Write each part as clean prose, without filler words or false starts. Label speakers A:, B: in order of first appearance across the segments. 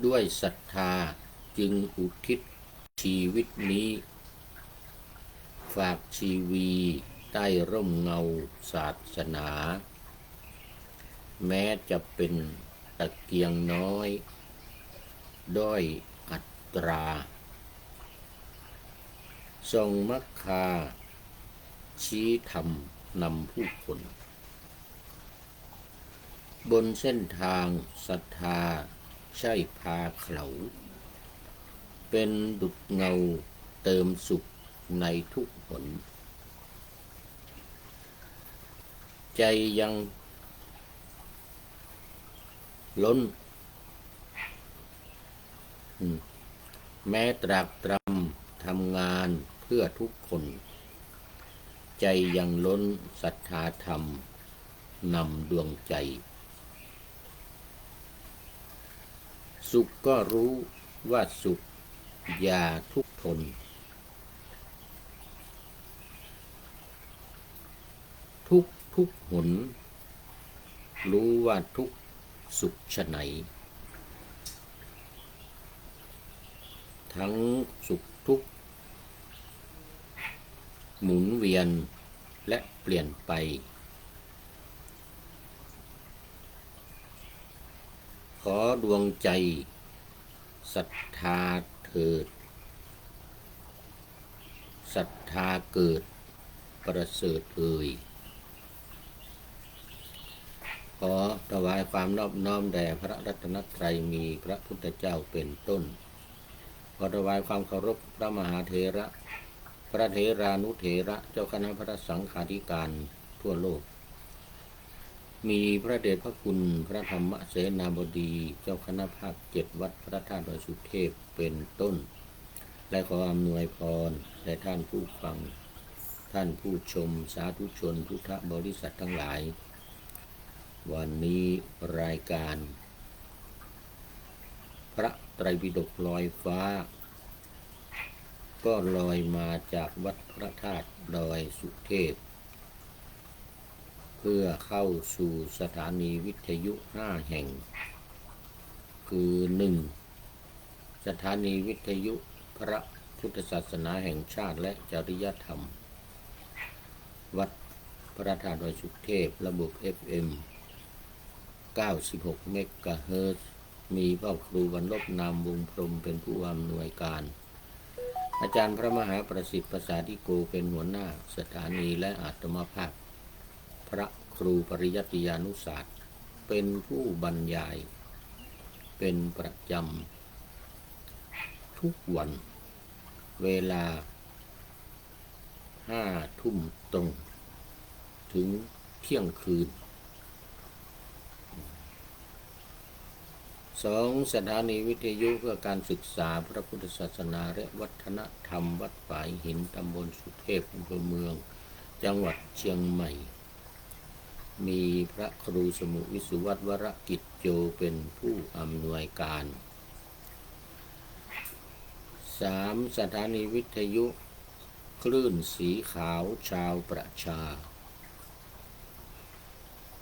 A: ด้วยศรัทธาจึงอุทิศชีวิตนี้ฝากชีวีใต้ร่มเงาศาสนาแม้จะเป็นตะเกียงน้อยด้อยอัตราทรงมัคคาชี้ธรรมนำผู้คนบนเส้นทางศรัทธาใช่พาเขาเป็นดุจเงาเติมสุขในทุกหนใจยังล้นแม้ตรากตรำทำงานเพื่อทุกคนใจยังล้นศรัทธาธรรมนำดวงใจสุขก็รู้ว่าสุขอย่าทุกข์ทนทุกหนรู้ว่าทุกสุขชะไหนทั้งสุขทุกข์หมุนเวียนและเปลี่ยนไปขอดวงใจศรัทธาเถิดศรัทธาเกิดประเสริฐเอ่ยขอถวายความนอบน้อมแด่พระรัตนตรัยมีพระพุทธเจ้าเป็นต้นขอถวายความเคารพพระมหาเถระพระเถรานุเถระเจ้าคณะพระสังฆาธิการทั่วโลกมีพระเดชพระคุณพระธรรมเสนาบดีเจ้าคณะภาค7วัดพระธาตุดอยสุเทพเป็นต้นและขออำนวยพรแด่ท่านผู้ฟังท่านผู้ชมสาธุชนพุทธบริษัททั้งหลายวันนี้รายการพระไตรปิฎกลอยฟ้าก็ลอยมาจากวัดพระธาตุดอยสุเทพเพื่อเข้าสู่สถานีวิทยุ5แห่งคือ 1. สถานีวิทยุพระพุทธศาสนาแห่งชาติและจริยธรรมวัดพระธาตุดอยสุเทพระบบ FM 96 เมกะเฮิรตซ์มีพ่อครูวรรลบนามวงพรหมเป็นผู้อำนวยการอาจารย์พระมหาประสิทธิ์ประสาธิโกเป็นหัวหน้าสถานีและอาตมาภาพพระครูปริยัติยานุศาสตร์เป็นผู้บรรยายเป็นประจำทุกวันเวลา5 ทุ่มตรงถึงเที่ยงคืน2. สถานีวิทยุเพื่อการศึกษาพระพุทธศาสนาและวัฒนธรรมวัดฝายหินตำบลสุเทพอำเภอเมืองจังหวัดเชียงใหม่มีพระครูสมุวิสุวัตวรกิจโยเป็นผู้อำนวยการ 3. สถานีวิทยุคลื่นสีขาวชาวประชา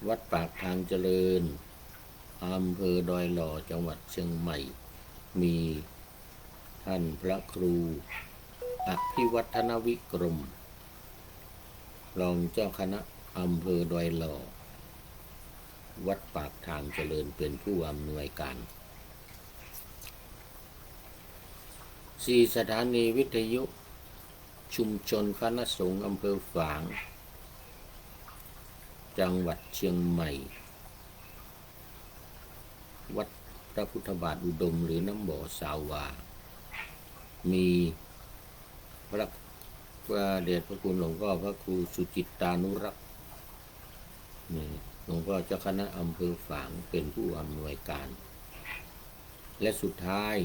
A: วัดปากทางเจริญอำเภอดอยหล่อจังหวัดเชียงใหม่มีท่านพระครูอภิวัฒนวิกรมรองเจ้าคณะอำเภอดอยหล่อวัดปากทางเจริญเป็นผู้อำนวยการ 4. สถานีวิทยุชุมชนคณะสงฆ์อำเภอฝางจังหวัดเชียงใหม่วัดพระพุทธบาทอุดมหรือน้ำบ่อสาวามีพระเดชพระคุณหลวงพ่อพระครูสุจิตตานุรักษ์หลวงพ่อเจ้าคณะอำเภอฝางเป็นผู้อำนวยการและสุดท้าย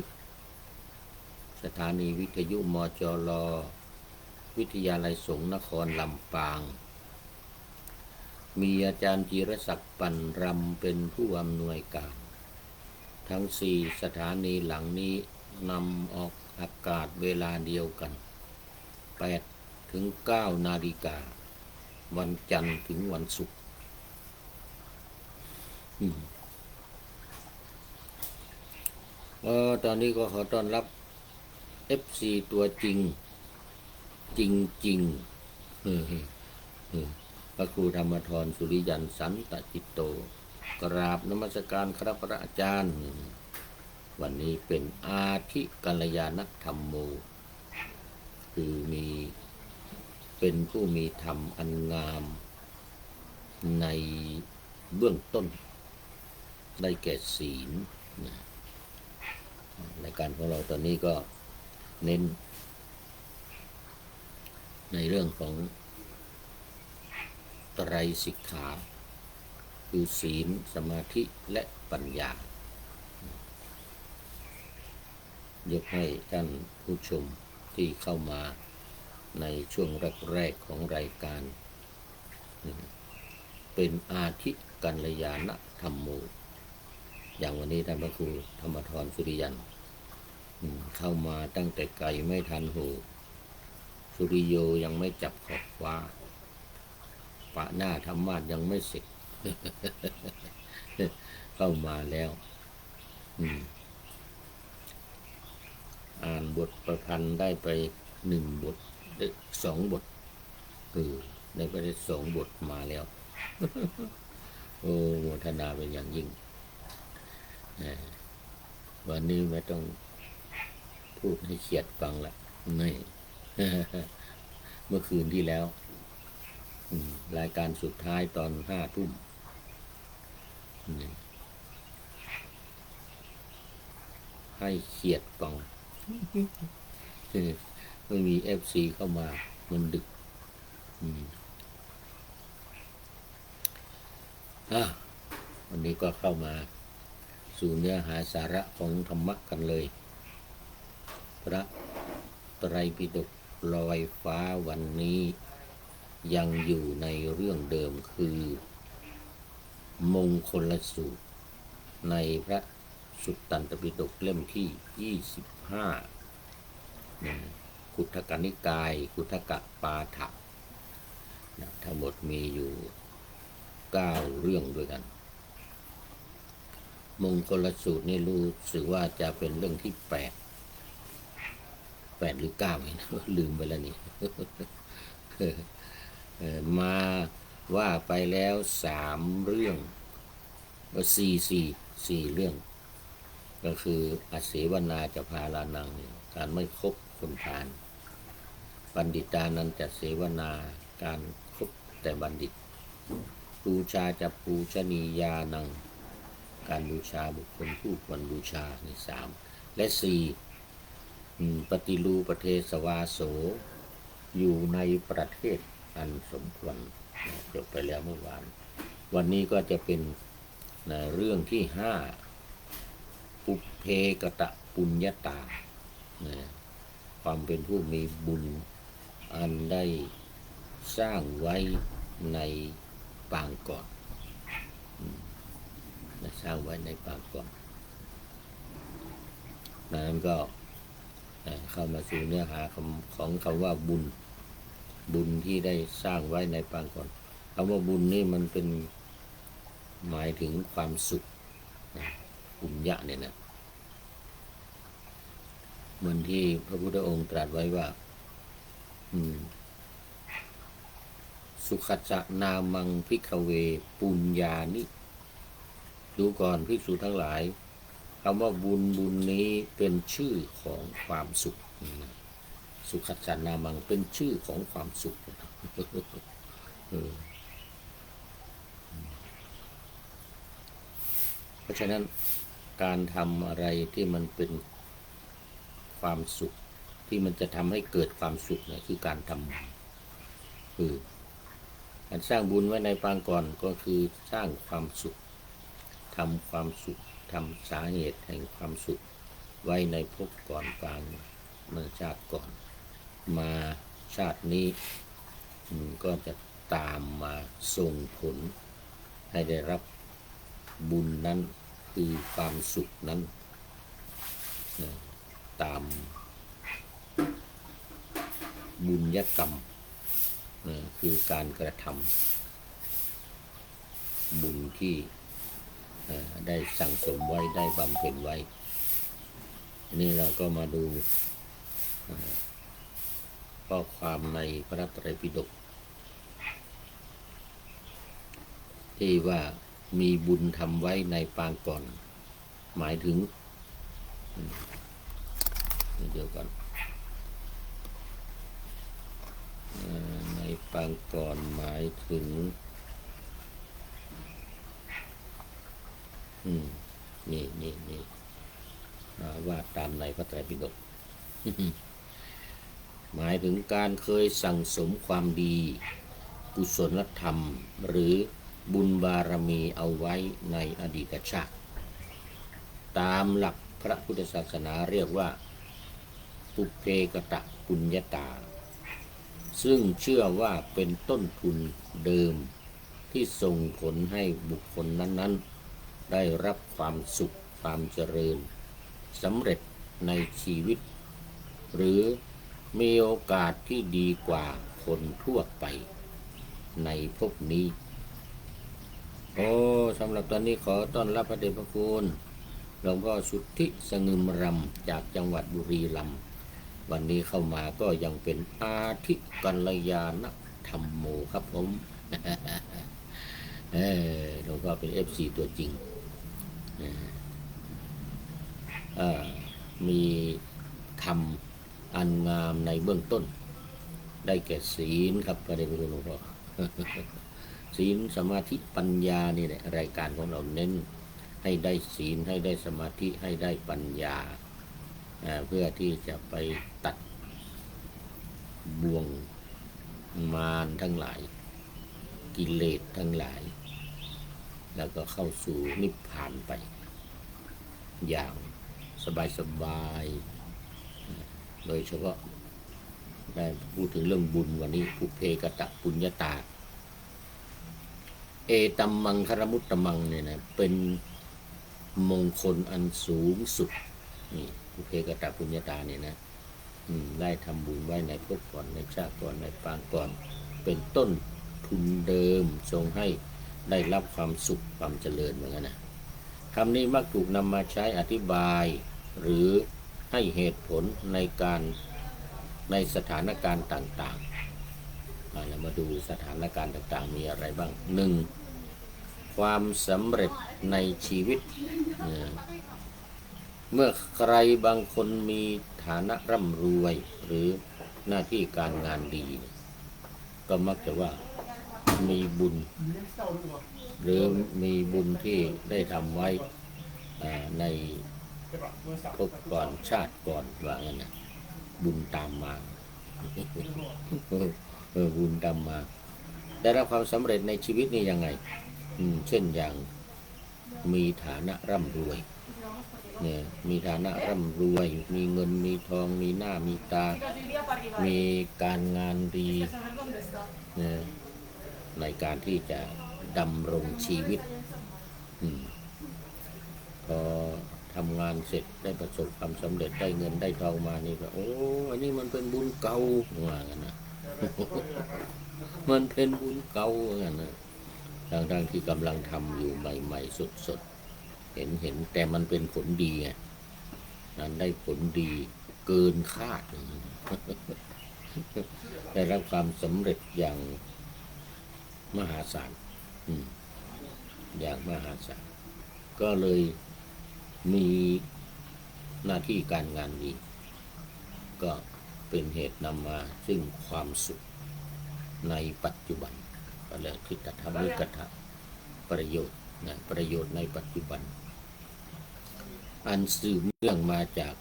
A: สถานีวิทยุมจร.วิทยาลัยสงฆ์นครลำปางมีอาจารย์จิรศักดิ์ปั่นรำเป็นผู้อำนวยการทั้ง4สถานีหลังนี้นำออกอากาศเวลาเดียวกัน8 ถึง 9 นาฬิกาวันจันทร์ถึงวันศุกร์ ตอนนี้ก็ขอต้อนรับ FC ตัวจริงจริงๆพระครูธรรมธรสุริยันสันตจิตโตกราบนมัสการครับพระอาจารย์วันนี้เป็นอาทิกัลยาณธรรมโมคือเป็นผู้มีธรรมอันงามในเบื้องต้นได้แก่ศีลในการของเราตอนนี้ก็เน้นในเรื่องของไตรสิกขาคือศีลสมาธิและปัญญายกให้ท่านผู้ชมที่เข้ามาในช่วงแรกๆของรายการเป็นอาทิกัลยาณธรรมโมอย่างวันนี้ท่านพระครูธรรมธรสุริยันเข้ามาตั้งแต่ไกลไม่ทันหูสุริโยยังไม่จับขอบฟ้าปะหน้าธรรมาสยังไม่เสร็จ เข้ามาแล้วอ่านบทประพันธ์ได้ไป1 บทได้2 บทได้ไปได้2 บทมาแล้ว โอ้โมทนาเป็นอย่างยิ่งวันนี้ไม่ต้องพูดให้เขียดฟังละนี่ เมื่อคืนที่แล้วรายการสุดท้ายตอน5 ทุ่มให้เขียดฟังไม่มี FC เข้ามามันดึกวันนี้ก็เข้ามาสู่เนื้อหาสาระของธรรมะกันเลยพระไตรปิฎกลอยฟ้าวันนี้ยังอยู่ในเรื่องเดิมคือมงคลสูตรในพระสุตตันตปิฎกเล่มที่25ขุททกนิกายขุททกปาฐะทั้งหมดมีอยู่9 เรื่องด้วยกันมงคลสูตรนี่รู้สึกว่าจะเป็นเรื่องที่8หรือ9เนี่ยลืมไปแล้วนี่มาว่าไปแล้ว3 เรื่อง4 เรื่องก็คืออเสวนาจะพาลานังการไม่คบคนพาลบัณฑิตานันจะเสวนาการคบแต่บัณฑิตปูชาจะปูชนียานังการบูชาบุคคลผู้ควรบูชาใน3และ4ปฏิรูประเทศวาโสอยู่ในประเทศอันสมควรจบไปแล้วเมื่อวานวันนี้ก็จะเป็นเรื่องที่5ปุพเพกตปุญญาตาความเป็นผู้มีบุญอันได้สร้างไว้ในปางก่อนสร้างไว้ในปางก่อนนั้นก็เข้ามาสู่เนื้อหาของคำว่าบุญที่ได้สร้างไว้ในปางก่อนคำว่าบุญนี่มันเป็นหมายถึงความสุขปุญญะเนี่ยนะเหมือนที่พระพุทธองค์ตรัสไว้ว่าสุขัสสะนามังภิกขเวปุญญานิดูก่อนภิกษุทั้งหลายคำว่าบุญนี้เป็นชื่อของความสุขสุขัสสะนามังเป็นชื่อของความสุขเพราะฉะนั้นการทำอะไรที่มันเป็นความสุขที่มันจะทำให้เกิดความสุขเนี่ยคือการทำการสร้างบุญไว้ในปางก่อนก็คือสร้างความสุขทำความสุขทำสาเหตุแห่งความสุขไว้ในภพก่อนปางเมื่อชาติก่อนมาชาตินี้ก็จะตามมาส่งผลให้ได้รับบุญนั้นคือความสุขนั้นตามบุญญกรรมคือการกระทำบุญที่ได้สั่งสมไว้ได้บำเพ็ญไว้ นี่เราก็มาดูข้อความในพระไตรปิฎกที่ว่ามีบุญทำไว้ในปางก่อนหมายถึงเดี๋ยวก่อนในปางก่อนหมายถึงนี่ว่าตามในพระไตรปิฎก หมายถึงการเคยสั่งสมความดีกุศลธรรมหรือบุญบารมีเอาไว้ในอดีตชาติตามหลักพระพุทธศาสนาเรียกว่าปุพเพกตปุญญาตาซึ่งเชื่อว่าเป็นต้นทุนเดิมที่ส่งผลให้บุคคลนั้นๆได้รับความสุขความเจริญสำเร็จในชีวิตหรือมีโอกาสที่ดีกว่าคนทั่วไปในภพนี้สำหรับตอนนี้ขอต้อนรับพระเดชพระคุณหลวงพ่อสุทธิสงึมรำจากจังหวัดบุรีรัมย์วันนี้เข้ามาก็ยังเป็นอาทิกัลยาณธรรมโมครับผมหลวงพ่อเป็น FC ตัวจริงมีธรรมอันงามในเบื้องต้นได้แก่ศีลครับพระเดชพระคุณหลวงพ่อ ศีลสมาธิปัญญานี่แหละรายการของเราเน้นให้ได้ศีลให้ได้สมาธิให้ได้ปัญญาเพื่อที่จะไปตัดบ่วงมารทั้งหลายกิเลสทั้งหลายแล้วก็เข้าสู่นิพพานไปอย่างสบายๆโดยเฉพาะได้พูดถึงเรื่องบุญวันนี้ปุพเพกตปุญญาตาเอตัมมังคารมุตตมังเนี่ยนะเป็นมงคลอันสูงสุดนี่ปุพเพกตปุญญาตาเนี่ยนะได้ทำบุญไว้ในภพก่อนในชาติก่อนในปางก่อนเป็นต้นทุนเดิมทรงให้ได้รับความสุขความเจริญเหมือนกันนะคำนี้มักถูกนำมาใช้อธิบายหรือให้เหตุผลในสถานการณ์ต่างๆเรามาดูสถานการณ์ต่างๆมีอะไรบ้าง 1. ความสำเร็จในชีวิตเมื่อใครบางคนมีฐานะร่ำรวยหรือหน้าที่การงานดีก็มักจะว่ามีบุญหรือมีบุญที่ได้ทำไว้ในภพก่อนชาติก่อนว่างั้นนะบุญตามมา บุญตามมาได้รับความสำเร็จในชีวิตนี่ยังไงเช่นอย่างมีฐานะร่ำรวยเนี่ยมีฐานะร่ำรวยมีเงินมีทองมีหน้ามีตามีการงานดีเนี่ยในการที่จะดำรงชีวิตพอทำงานเสร็จได้ประสบความสำเร็จได้เงินได้ทองมานี่ก็อันนี้มันเป็นบุญเก่าว่ากันนะ มันเป็นบุญเก่าว่ากันนะทั้งที่กำลังทำอยู่ใหม่ๆสดๆเห็นแต่มันเป็นผลดีไงนั้นได้ผลดีเกินคาด ได้รับความสำเร็จอย่างมหาศาลอย่างมหาศาลก็เลยมีหน้าที่การงานดีก็เป็นเหตุนำมาซึ่งความสุขในปัจจุบันก็เลยคิดจะทำนิกถะประโยชน์นะประโยชน์ในปัจจุบันอันสืบเนื่องมาจาก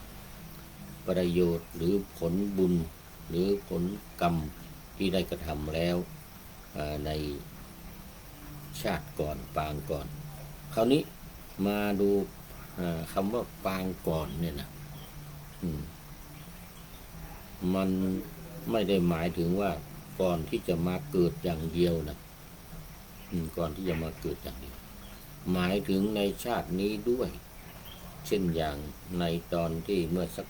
A: ประโยชน์หรือผลบุญหรือผลกรรมที่ได้กระทำแล้วในชาติก่อนปางก่อนคราวนี้มาดูคำว่าปางก่อนเนี่ยนะมันไม่ได้หมายถึงว่าก่อนที่จะมาเกิดอย่างเดียวนะก่อนที่จะมาเกิดอย่างเดียวหมายถึงในชาตินี้ด้วยเช่นอย่างในตอนที่เมื่อสัก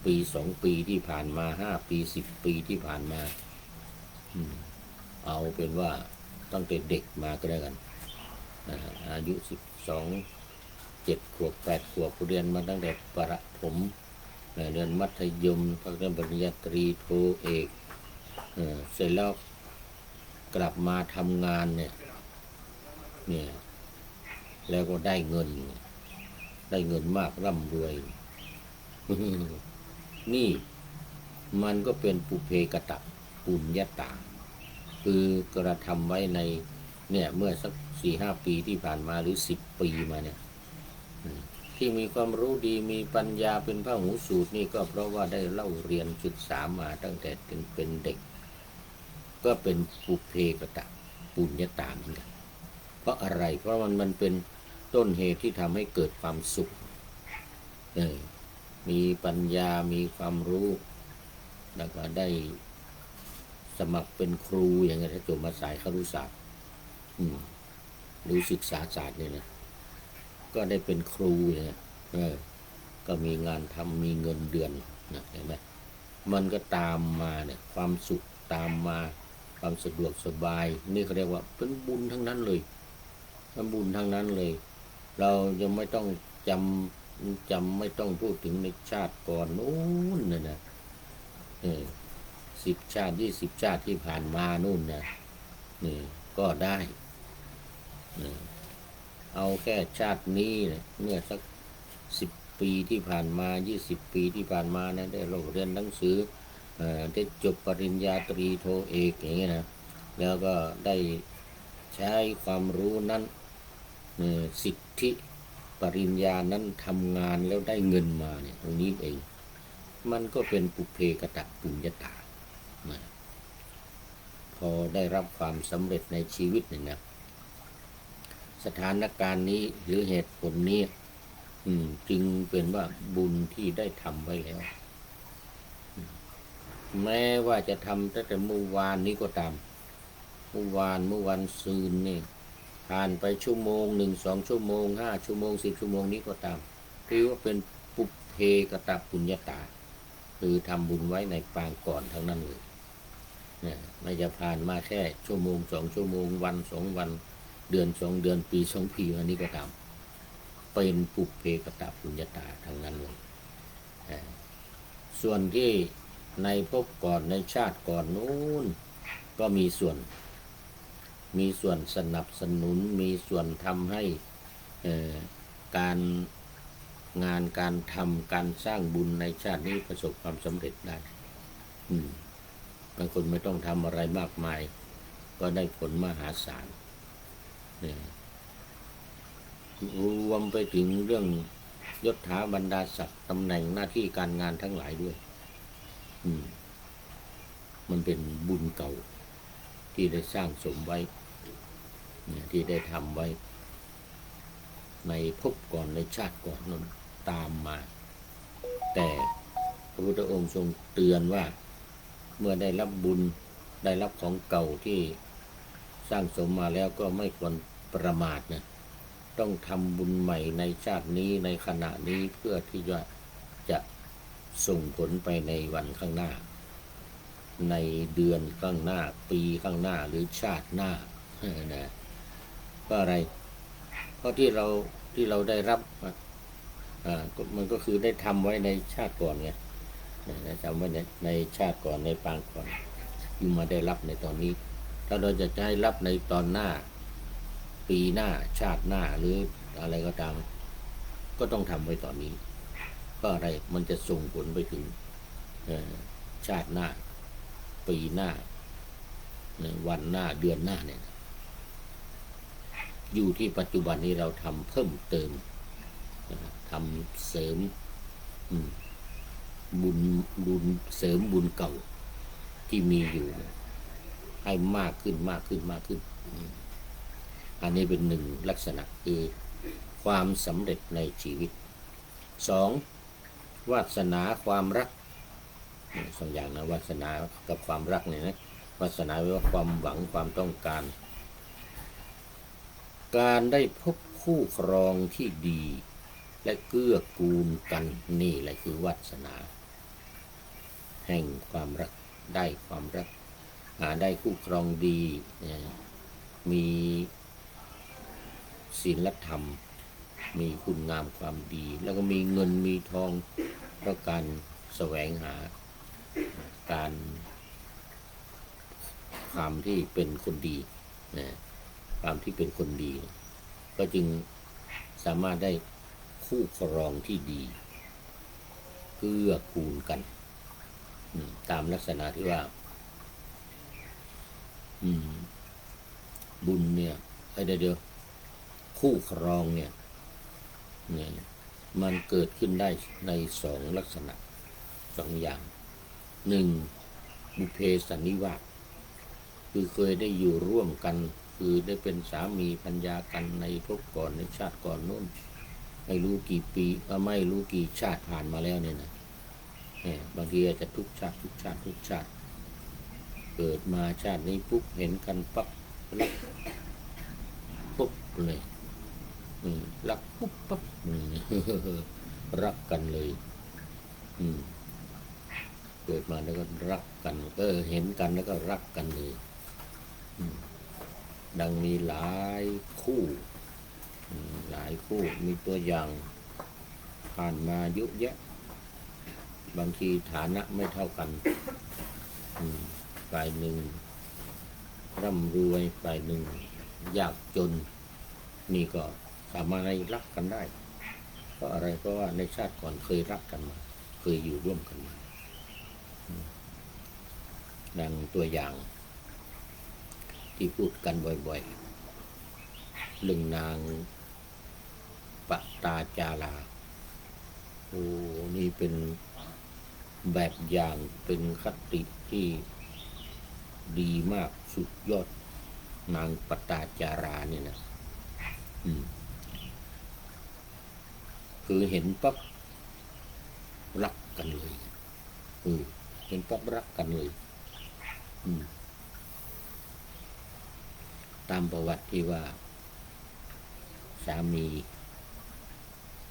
A: ปี2 ปีที่ผ่านมา5 ปี10 ปีที่ผ่านมาเอาเป็นว่าตั้งแต่เด็กมาก็ได้กันอายุ12 7 ขวบ 8 ขวบเรียนมาตั้งแต่ประถมเรียนมัธยมเรียนปริญญาตรีโทเอกเสร็จแล้วกลับมาทำงานเนี่ยแล้วก็ได้เงินมากร่ำรวย นี่มันก็เป็นปุเพกตปุญญาตาคือกระทำไว้ในเมื่อสัก4-5 ปีที่ผ่านมาหรือ10 ปีมาเนี่ยที่มีความรู้ดีมีปัญญาเป็นพหูสูตรนี่ก็เพราะว่าได้เล่าเรียนศึกษามาตั้งแต่เป็นเด็กก็เป็นปุเพกตปุญญาตาเหมือนกันเพราะอะไรเพราะมันเป็นต้นเหตุที่ทำให้เกิดความสุขมีปัญญามีความรู้แล้วก็ได้สมัครเป็นครูอย่างเงี้ยถ้าจบมาสายครุศาสตร์หรือศึกษาศาสตร์เนี่ยนะก็ได้เป็นครูอย่างเงี้ยก็มีงานทำมีเงินเดือนนะเห็นไหมมันก็ตามมาเนี่ยความสุขตามมาความสะดวกสบายนี่เขาเรียกว่าเป็นบุญทั้งนั้นเลยเป็นบุญทั้งนั้นเลยเรายังไม่ต้องจำไม่ต้องพูดถึงในชาติก่อนนู้นนะ10 ชาติ 20 ชาติที่ผ่านมานู่นนะนี่ก็ได้เอาแค่ชาตินี้เนี่ยเมื่อสัก10 ปีที่ผ่านมา20 ปีที่ผ่านมานะได้เรียนหนังสือได้จบปริญญาตรีโทเอกอย่างเงี้ยนะแล้วก็ได้ใช้ความรู้นั้นสิทธิปริญญานั้นทำงานแล้วได้เงินมาเนี่ยตรงนี้เองมันก็เป็นปุเพกตปุญญาตาพอได้รับความสำเร็จในชีวิตเนี่ยนะสถานการณ์นี้หรือเหตุผลนี้จึงเป็นว่าบุญที่ได้ทำไว้แล้วแม้ว่าจะทำตั้งแต่เมื่อวานนี้ก็ตามเมื่อวันซืนนี่ผ่านไปชั่วโมง1 2 ชั่วโมง5 ชั่วโมง10 ชั่วโมงนี้ก็ตามถือว่าเป็นปุเพกตปุญญาตาคือทำบุญไว้ในปางก่อนทั้งนั้นเลยไม่จะผ่านมาแค่ชั่วโมง2 ชั่วโมงวัน2 วันเดือน2 เดือนปี2 ปีอันนี้ก็ตามเป็นปุเพกตปุญญาตาทั้งนั้นเลยส่วนที่ในภพก่อนในชาติก่อนนู้นก็มีส่วนสนับสนุนมีส่วนทำให้การงานการทำการสร้างบุญในชาตินี้ประสบความสำเร็จได้บางคนไม่ต้องทำอะไรมากมายก็ได้ผลมหาศาลรวมไปถึงเรื่องยศถาบรรดาศักดิ์ตำแหน่งหน้าที่การงานทั้งหลายด้วยมันเป็นบุญเก่าที่ได้สร้างสมไว้ที่ได้ทำไว้ในภพก่อนในชาติก่อนนั้นตามมาแต่พระพุทธองค์ทรงเตือนว่าเมื่อได้รับบุญได้รับของเก่าที่สร้างสมมาแล้วก็ไม่ควรประมาทนะต้องทำบุญใหม่ในชาตินี้ในขณะนี้เพื่อที่จะส่งผลไปในวันข้างหน้าในเดือนข้างหน้าปีข้างหน้าหรือชาติหน้านะก็อะไรเพราะที่เราได้รับมันก็คือได้ทำไว้ในชาติก่อนไงได้ทำไว้ในชาติก่อนในปางก่อนอยู่มาได้รับในตอนนี้ถ้าเราจะให้รับในตอนหน้าปีหน้าชาติหน้าหรืออะไรก็ตามก็ต้องทำไว้ตอนนี้ก็อะไรมันจะส่งผลไปถึงชาติหน้าปีหน้าวันหน้าเดือนหน้าเนี่ยอยู่ที่ปัจจุบันนี้เราทำเพิ่มเติมทำเสริมบุญเสริมบุญเก่าที่มีอยู่ให้มากขึ้นอันนี้เป็น1 ลักษณะคือความสำเร็จในชีวิต2 วาสนาความรัก2 อย่างนะวาสนากับความรักเนี่ยนะวาสนาแปลว่าความหวังความต้องการได้พบคู่ครองที่ดีและเกื้อกูลกันนี่แหละคือวาสนาแห่งความรักได้ความรักได้คู่ครองดีมีศีลธรรม มีคุณงามความดี แล้วก็มีเงินมีทองเพราะการแสวงหาการความที่เป็นคนดีนะความที่เป็นคนดี ก็จึงสามารถได้คู่ครองที่ดีเกื้อกูลกันตามลักษณะที่ว่าบุญเนี่ยเดี๋ยวคู่ครองเนี่ยมันเกิดขึ้นได้ในสองลักษณะสองอย่างหนึ่งบุพเพสันนิวาสคือเคยได้อยู่ร่วมกันคือได้เป็นสามีภรรยากันในภพก่อนในชาติก่อนโน้นไม่รู้กี่ปีไม่รู้กี่ชาติผ่านมาแล้วเนี่ยนะบางทีอาจจะทุกชาติเกิดมาชาตินี้ปุ๊บเห็นกันปั๊บรักปุ๊บเลยรักปุ๊บปั๊บรักกันเลยเกิดมาแล้วก็รักกันเห็นกันแล้วก็รักกันเลยดังมีหลายคู่มีตัวอย่างผ่านมาเยอะแยะบางทีฐานะไม่เท่ากันฝ่ายหนึ่งร่ำรวยฝ่ายหนึ่งยากจนนี่ก็สามารถรักกันได้เพราะอะไรเพราะว่าในชาติก่อนเคยรักกันมาเคยอยู่ร่วมกันมาดังตัวอย่างที่พูดกันบ่อยๆเรื่องนางปตาจารานี่เป็นแบบอย่างเป็นคติที่ดีมากสุดยอดนางปตาจาราเนี่ยนะคือเห็นปั๊บรักกันเลยเห็นปั๊บรักกันเลยตามประวัติที่ว่าสามี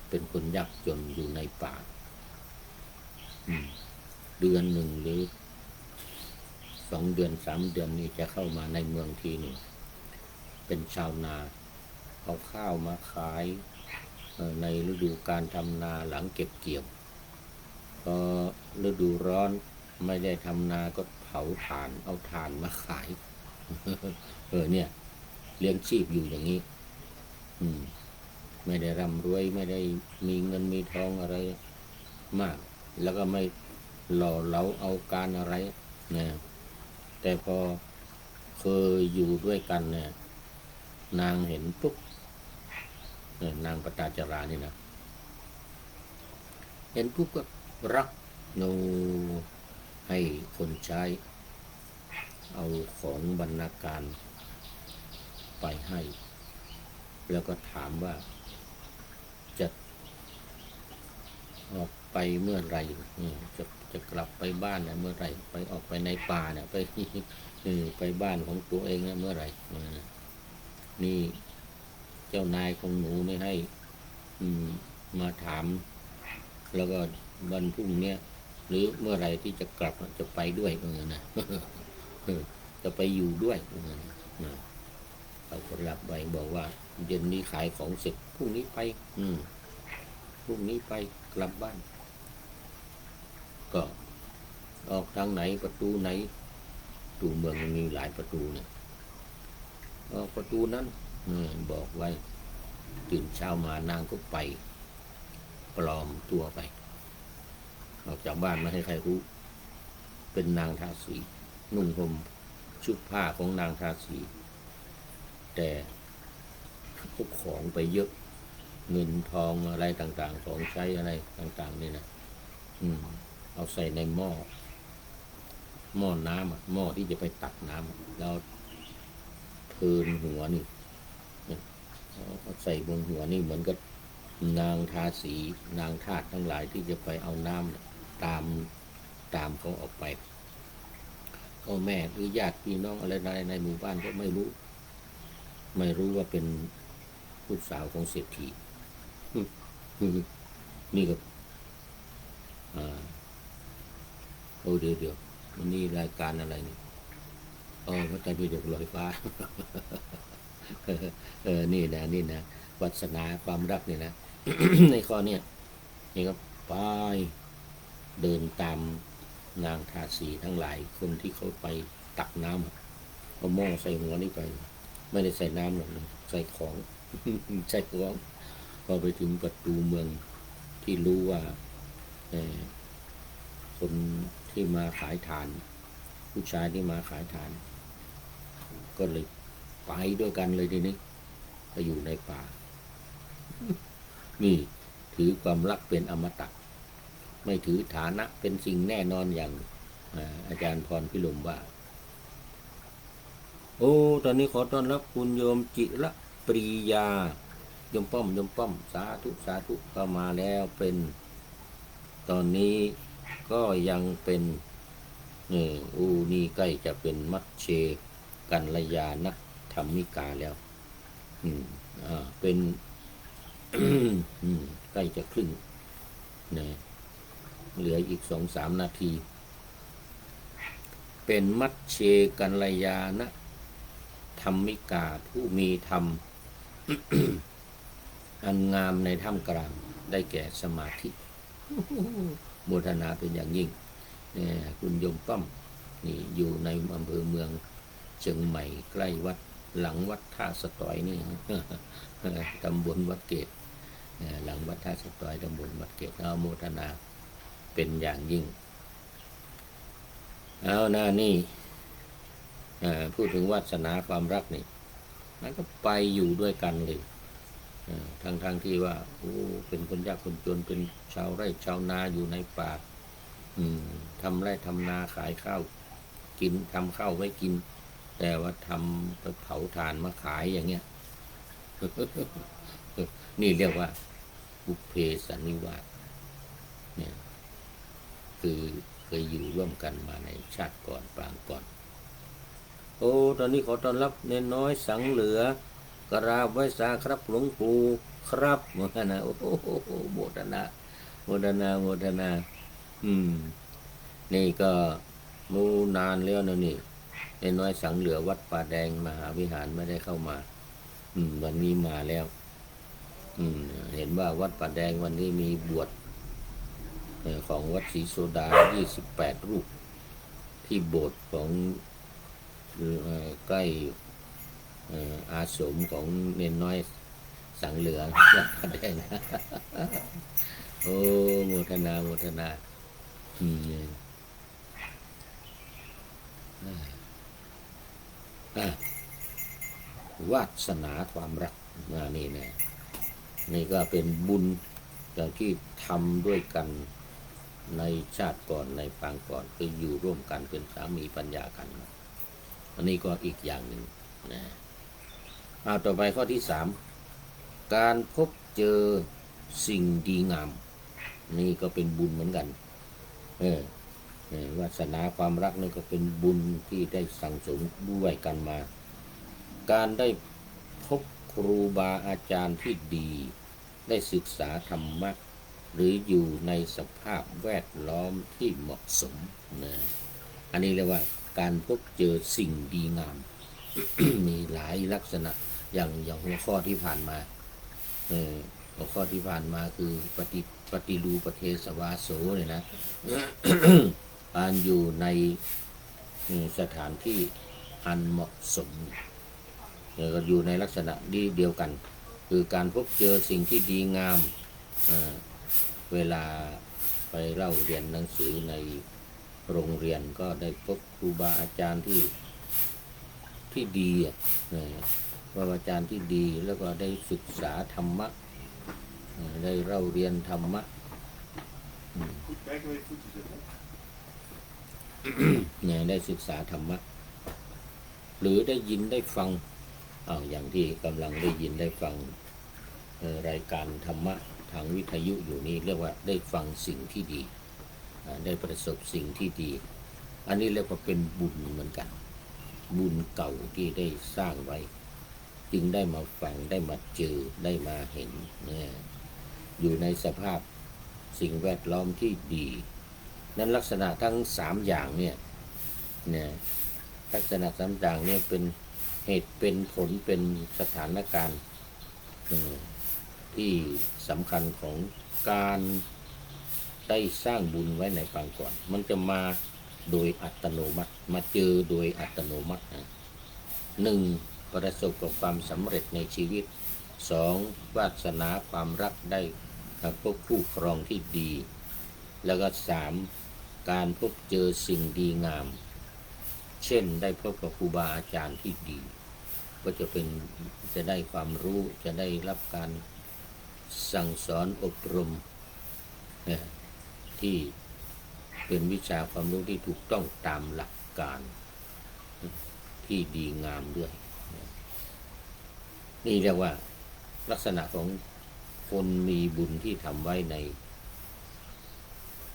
A: เป็นคนยากจนอยู่ในป่าเดือนหนึ่งหรือ2 เดือน3 เดือนนี้จะเข้ามาในเมืองทีหนึ่งเป็นชาวนาเอาข้าวมาขายในฤดูการทำนาหลังเก็บเกี่ยวพอฤดูร้อนไม่ได้ทำนาก็เผาถ่านเอาถ่านมาขายเนี่ยเลี้ยงชีพอยู่อย่างนี้ไม่ได้ร่ำรวยไม่ได้มีเงินมีทองอะไรมากแล้วก็ไม่หล่อเหลาเอาการอะไรนะแต่พอเคยอยู่ด้วยกันเนี่ยนางเห็นปุ๊บนางปตาจารานี่นะเห็นปุ๊บก็รักให้คนใช้เอาของบรรณาการไปให้แล้วก็ถามว่าจะออกไปเมื่อไรจะกลับไปบ้านเมื่อไรไปออกไปในป่าเนี่ยไปบ้านของตัวเองเมื่อไรนี่เจ้านายของหนูไม่ให้มาถามแล้วก็วันพรุ่งนี้หรือเมื่อไรที่จะกลับจะไปด้วยนะจะไปอยู่ด้วยเราก็หลับไปบอกว่าเย็นนี้ขายของเสร็จพรุ่งนี้ไปพรุ่งนี้ไปกลับบ้านก็ออกทางไหนประตูไหนตูเมืองมันมีหลายประตูเนี่ยออกประตูนั้นบอกไว้ตื่นเช้ามานางก็ไปปลอมตัวไปออกจากบ้านไม่ให้ใครรู้เป็นนางทาสีนุ่งห่มชุดผ้าของนางทาสีแต่พวกของไปเยอะเงินทองอะไรต่างๆของใช้อะไรต่างๆนี่นะเอาใส่ในหม้อน้ำหม้อที่จะไปตักน้ำแล้วเทินหัวนี่เอาใส่บนหัวนี่เหมือนกับนางทาสีนางทาสทั้งหลายที่จะไปเอาน้ำตามเขาออกไปพ่อแม่หรือญาติพี่น้องอะไรในหมู่บ้านก็ไม่รู้ว่าเป็นลูกสาวของเศรษฐีนี่ก็เดี๋ยวมันนี่รายการอะไรนี่พระไตรปิฎกลอยฟ้านี่นะ วาสนาความรักเนี่ยนะ ในข้อเนี้ยนี่ก็ไปเดินตามนางทาสีทั้งหลายคนที่เขาไปตักน้ำเอาหม้อใส่หัวนี่ไป ไม่ได้ใส่น้ำหรอกนะใส่ของ ใส่ของพอไปถึงประตูเมืองที่รู้ว่าคนที่มาขายฐาน ผู้ชายที่มาขายฐาน ก็เลยไปด้วยกันเลยทีนี้ไปอยู่ในป่า นี่ถือความรักเป็นอมตะ ไม่ถือฐานะเป็นสิ่งแน่นอนอย่างอาจารย์พรพิรมว่าโอ้ตอนนี้ขอต้อนรับคุณโยมจิระปรียาโยมป้อมสาธุสาธุเข้ามาแล้วเป็น ตอนนี้ก็ยังเป็นนี่ใกล้จะเป็นมัชเชกัลยาณธรรมิกาแล้วเป็น ใกล้จะครึ่งนะเหลืออีก2-3 นาที เป็นมัชเชกัลยาณธรรมิกาผู้มีธรรม อันงามในท่ามกลางได้แก่สมาธิ โมทนาเป็นอย่างยิ่งเนี่ยคุณโยมป้อมนี่อยู่ในอำเภอเมืองเชียงใหม่ใกล้วัดหลังวัดท่าสตอยนี่ ตำบลวัดเกตหลังวัดท่าสตอยตำบลวัดเกตเอาโมทนาเป็นอย่างยิ่งเอาหน้านี่พูดถึงวาสนาความรักนี่มันก็ไปอยู่ด้วยกันเลยทั้งที่ว่าเป็นคนยากคนจนเป็นชาวไร่ชาวนาอยู่ในป่าทำไร่ทำนาขายข้าวกินทำข้าวไว้กินแต่ว่าทำไปเผาถ่านมาขายอย่างเงี้ย นี่เรียกว่าบุพเพสันนิวาสเนี่ยคือเคยอยู่ร่วมกันมาในชาติก่อนปางก่อนโอ้ตอนนี้ขอต้อนรับเนนน้อยสังเหลือกราบไหว้สาครับหลวงปู่ครับโมทนาโอ้โหโมทนานี่ก็มูนานแล้วนะนี่เนนน้อยสังเหลือวัดป่าแดงมหาวิหารไม่ได้เข้ามาวันนี้มาแล้วเห็นว่าวัดป่าแดงวันนี้มีบวชของวัดศรีโสดา28 รูปที่โบสถ์ของใกล้อาสมของเนนน้อยสังเหลือวัดป่าแดง โอ้โมทนาวาสนาความรักนี่นะนี่ก็เป็นบุญที่ทำด้วยกันในชาติก่อนในปางก่อนคืออยู่ร่วมกันเป็นสามีปัญญากันอันนี้ก็อีกอย่างหนึ่งนะต่อไปข้อที่ 3การพบเจอสิ่งดีงามนี่ก็เป็นบุญเหมือนกันวาสนาความรักนี่ก็เป็นบุญที่ได้สั่งสมด้วยกันมาการได้พบครูบาอาจารย์ที่ดีได้ศึกษาธรรมะหรืออยู่ในสภาพแวดล้อมที่เหมาะสมนะอันนี้เรียกว่าการพบเจอสิ่งดีงาม มีหลายลักษณะอย่างหัวข้อที่ผ่านมาหัวข้อที่ผ่านมาคือปฏิรูปเทศวาโสเนี่ยนะ การอยู่ในสถานที่อันเหมาะสมก็อยู่ในลักษณะเดียวกันคือการพบเจอสิ่งที่ดีงามเวลาไปเล่าเรียนหนังสือในโรงเรียนก็ได้พบครูบาอาจารย์ที่ดีครูบาอาจารย์ที่ดีแล้วก็ได้ศึกษาธรรมะได้เล่าเรียนธรรมะเนี่ยได้ศึกษาธรรมะหรือได้ยินได้ฟังอย่างที่กำลังได้ยินได้ฟังรายการธรรมะทางวิทยุอยู่นี้เรียกว่าได้ฟังสิ่งที่ดีได้ประสบสิ่งที่ดีอันนี้เรียกว่าเป็นบุญเหมือนกันบุญเก่าที่ได้สร้างไว้จึงได้มาฟังได้มาเจอได้มาเห็นอยู่ในสภาพสิ่งแวดล้อมที่ดีนั้นลักษณะทั้ง3อย่างเนี่ยลักษณะ3อย่างเนี่ยเป็นเหตุเป็นผลเป็นสถานการณ์ เอ่อที่สำคัญของการได้สร้างบุญไว้ในปางก่อนมันจะมาโดยอัตโนมัติมาเจอโดยอัตโนมัตินะหนึ่งประสบกับความสำเร็จในชีวิตสองวาสนาความรักได้พบคู่ครองที่ดีแล้วก็สามการพบเจอสิ่งดีงามเช่นได้พบกับครูบาอาจารย์ที่ดีก็จะได้ความรู้จะได้รับการสั่งสอนอบรมที่เป็นวิชาความรู้ที่ถูกต้องตามหลักการที่ดีงามด้วยนี่เรียกว่าลักษณะของคนมีบุญที่ทำไว้ใน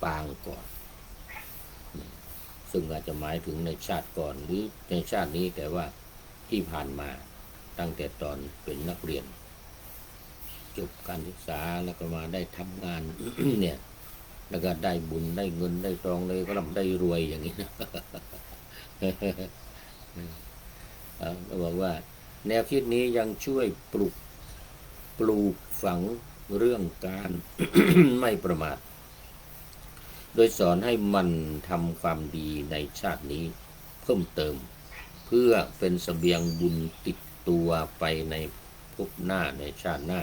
A: ปางก่อนซึ่งอาจจะหมายถึงในชาติก่อนหรือในชาตินี้แต่ว่าที่ผ่านมาตั้งแต่ตอนเป็นนักเรียนจบการศึกษาแล้วก็มาได้ทำงาน เนี่ยแล้วก็ได้บุญได้เงินได้ทองเลยก็ได้รวยอย่างนี้นะ เราบอกว่าแนวคิดนี้ยังช่วยปลูกฝังเรื่องการ ไม่ประมาทโดยสอนให้มันทำความดีในชาตินี้เพิ่มเติมเพื่อเป็นเสบียงบุญติดตัวไปในภพหน้าในชาติหน้า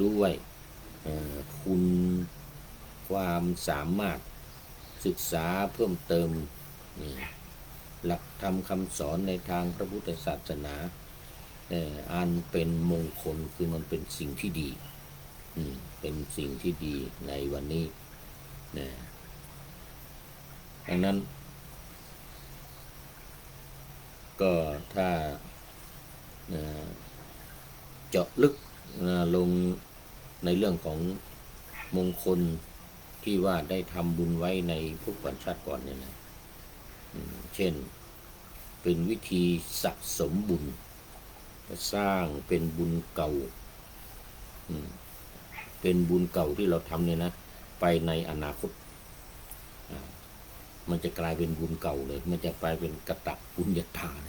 A: ด้วยคุณความสามารถศึกษาเพิ่มเติมหลักธรรมคำสอนในทางพระพุทธศาสนาอันเป็นมงคลคือมันเป็นสิ่งที่ดีเป็นสิ่งที่ดีในวันนี้ดังนั้นก็ถ้าเจาะลึกลงในเรื่องของมงคลที่ว่าได้ทำบุญไว้ในภพก่อนชาติก่อนเนี่ยนะเช่นเป็นวิธีสะสมบุญสร้างเป็นบุญเก่าเป็นบุญเก่าที่เราทำเนี่ยนะไปในอนาคตมันจะกลายเป็นบุญเก่าเลยมันจะกลายเป็นกตปุญญาทาน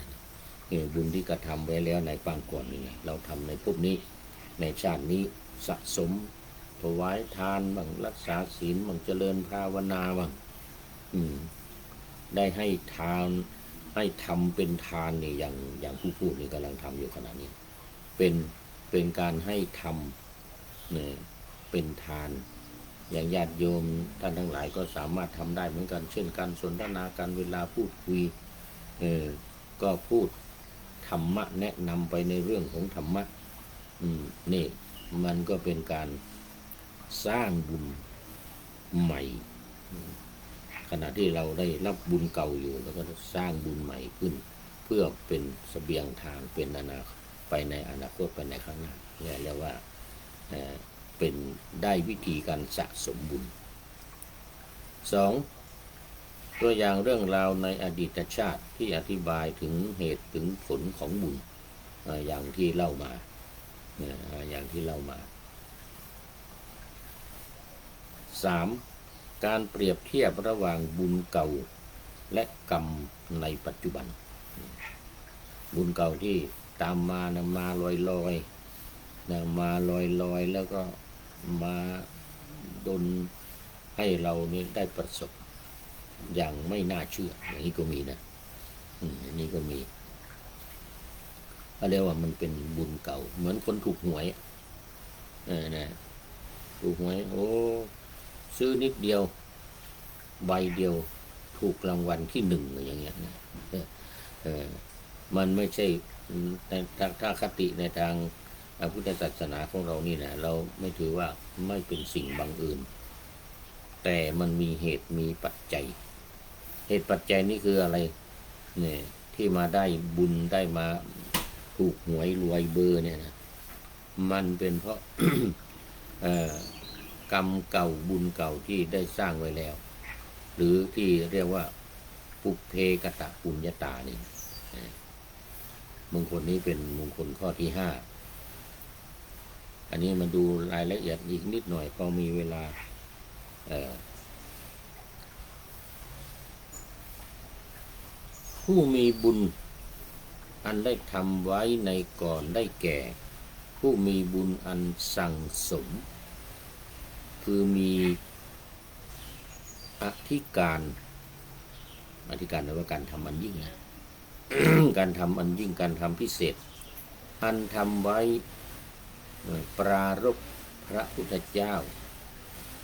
A: บุญที่กระทำไว้แล้วในปางก่อนนี่ไงเราทำในภพนี้ในชาตินี้สะสมถวายทานบ้างรักษาศีลบ้างเจริญภาวนาบ้างได้ให้ทานให้ทำเป็นทานนี่อย่างผู้พูดนี่กำลังทำอยู่ขณะนี้เป็นการให้ทำเนี่ยเป็นทานอย่างญาติโยมท่านทั้งหลายก็สามารถทำได้เหมือนกันเช่นการสนทนาการเวลาพูดคุยก็พูดธรรมะแนะนำไปในเรื่องของธรรมะนี่มันก็เป็นการสร้างบุญใหม่ขณะที่เราได้รับบุญเก่าอยู่แล้วก็สร้างบุญใหม่ขึ้นเพื่อเป็นเสบียงทางเป็นไปในอนาคตไปในข้างหน้าเรียกว่าเป็นได้วิธีการสะสมบุญ2ตัวอย่างเรื่องราวในอดีตชาติที่อธิบายถึงเหตุถึงผลของบุญอย่างที่เล่ามา3การเปรียบเทียบระหว่างบุญเก่าและกรรมในปัจจุบันบุญเก่าที่ตามมามาลอยมาลอยแล้วก็มาดลให้เรานี่ได้ประสบอย่างไม่น่าเชื่ออย่างนี้ก็มีนะนี่ก็มีเรียกว่ามันเป็นบุญเก่าเหมือนคนถูกหวยนะถูกหวยโอ้ซื้อนิดเดียวใบเดียวถูกรางวัลที่1อย่างเงี้ยนะมันไม่ใช่ถ้าคติในทางพุทธศาสนาของเรานี่นะเราไม่ถือว่าไม่เป็นสิ่งบังเอิญแต่มันมีเหตุมีปัจจัยเหตุปัจจัยนี่คืออะไรเนี่ยที่มาได้บุญได้มาถูกหวยรวยเบอร์เนี่ยนะมันเป็นเพราะ กรรมเก่าบุญเก่าที่ได้สร้างไว้แล้วหรือที่เรียกว่าปุพเพกตปุญญาตานี่มงคลนี้เป็นมงคลข้อที่5อันนี้มาดูรายละเอียดอีกนิดหน่อยพอมีเวลาผู้มีบุญอันได้ทำไว้ในก่อนได้แก่ผ ผู้มีบุญอันสั่งสมคือมีอธิการแปลว่าการทำอันยิ่งนะ การทำอันยิ่งการทำพิเศษอันทำไว้ปรารภพระพุทธเจ้า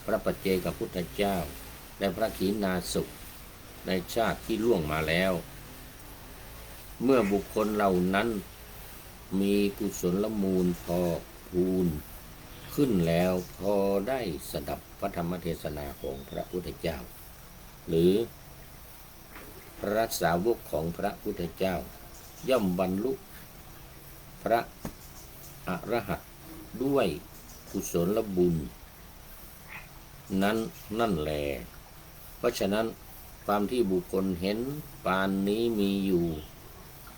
A: พระปัจเจกพุทธเจ้าและพระขีณาสพในชาติที่ล่วงมาแล้วเมื่อบุคคลเหล่านั้นมีกุศลมูลพอพูนขึ้นแล้วพอได้สดับพระธรรมเทศนาของพระพุทธเจ้าหรือพระสาวกของพระพุทธเจ้าย่อมบรรลุพระอรหันต์ด้วยกุศลบุญนั้นนั่นแลเพราะฉะนั้นความที่บุคคลเห็นปานนี้มีอยู่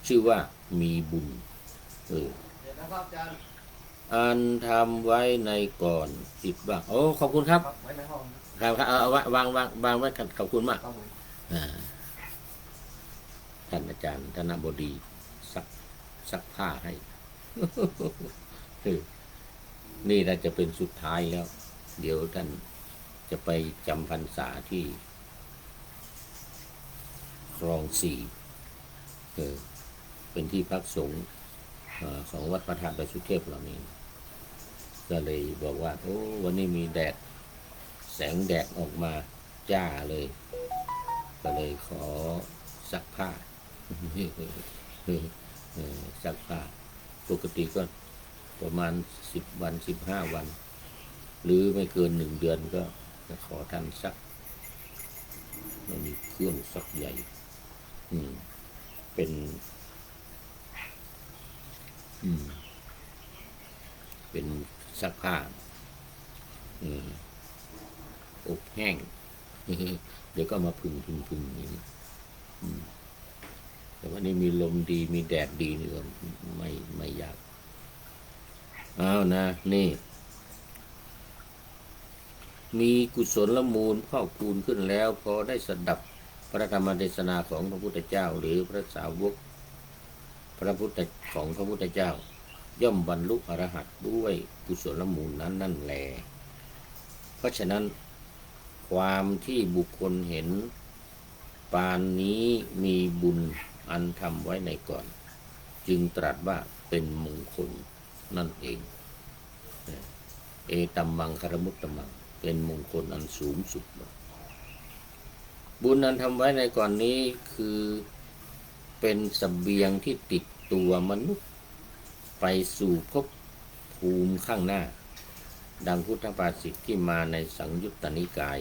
A: ชื่อว่ามีบุญอันทำไว้ในก่อนจิตบ้างโอ้ขอบคุณครับครับเอาวางไว้ขอบคุณมากท่านอาจารย์ธนบดีซักผ้าให้ นี่น่าจะเป็นสุดท้ายแล้วเดี๋ยวท่านจะไปจำพรรษาที่คลองสี่เป็นที่พักสงฆ์ของวัดพระธาตุดอยสุเทพเรานี่ก็เลยบอกว่าโอ้วันนี้มีแดดแสงแดดออกมาจ้าเลยก็เลยขอซักผ้า ซักผ้าปกติก็ประมาณ10 วัน15 วันหรือไม่เกิน1 เดือนก็จะขอท่านซักมันมีเครื่องซักใหญ่เป็นซักผ้าอบแห้ง เดี๋ยวก็มาพึ่งอย่างนี้แต่ว่านี่มีลมดีมีแดดดีนี่ก็ไม่อยากเอานะนี่มีกุศลมูลเพิ่มพูนขึ้นแล้วพอได้สดับพระธรรมเทศนาของพระพุทธเจ้าหรือพระสาวกของพระพุทธเจ้าย่อมบรรลุอรหัตด้วยกุศลมูลนั้นนั่นแลเพราะฉะนั้นความที่บุคคลเห็นปานนี้มีบุญอันทำไว้ในก่อนจึงตรัสว่าเป็นมงคลนั่นเองเอตัมมังคารมุตตมังเป็นมงคลอันสูงสุดบุญอันทำไว้ในก่อนนี้คือเป็นเสบียงที่ติดตัวมนุษย์ไปสู่ภพภูมิข้างหน้าดังพุทธภาษิตที่มาในสังยุตตนิกาย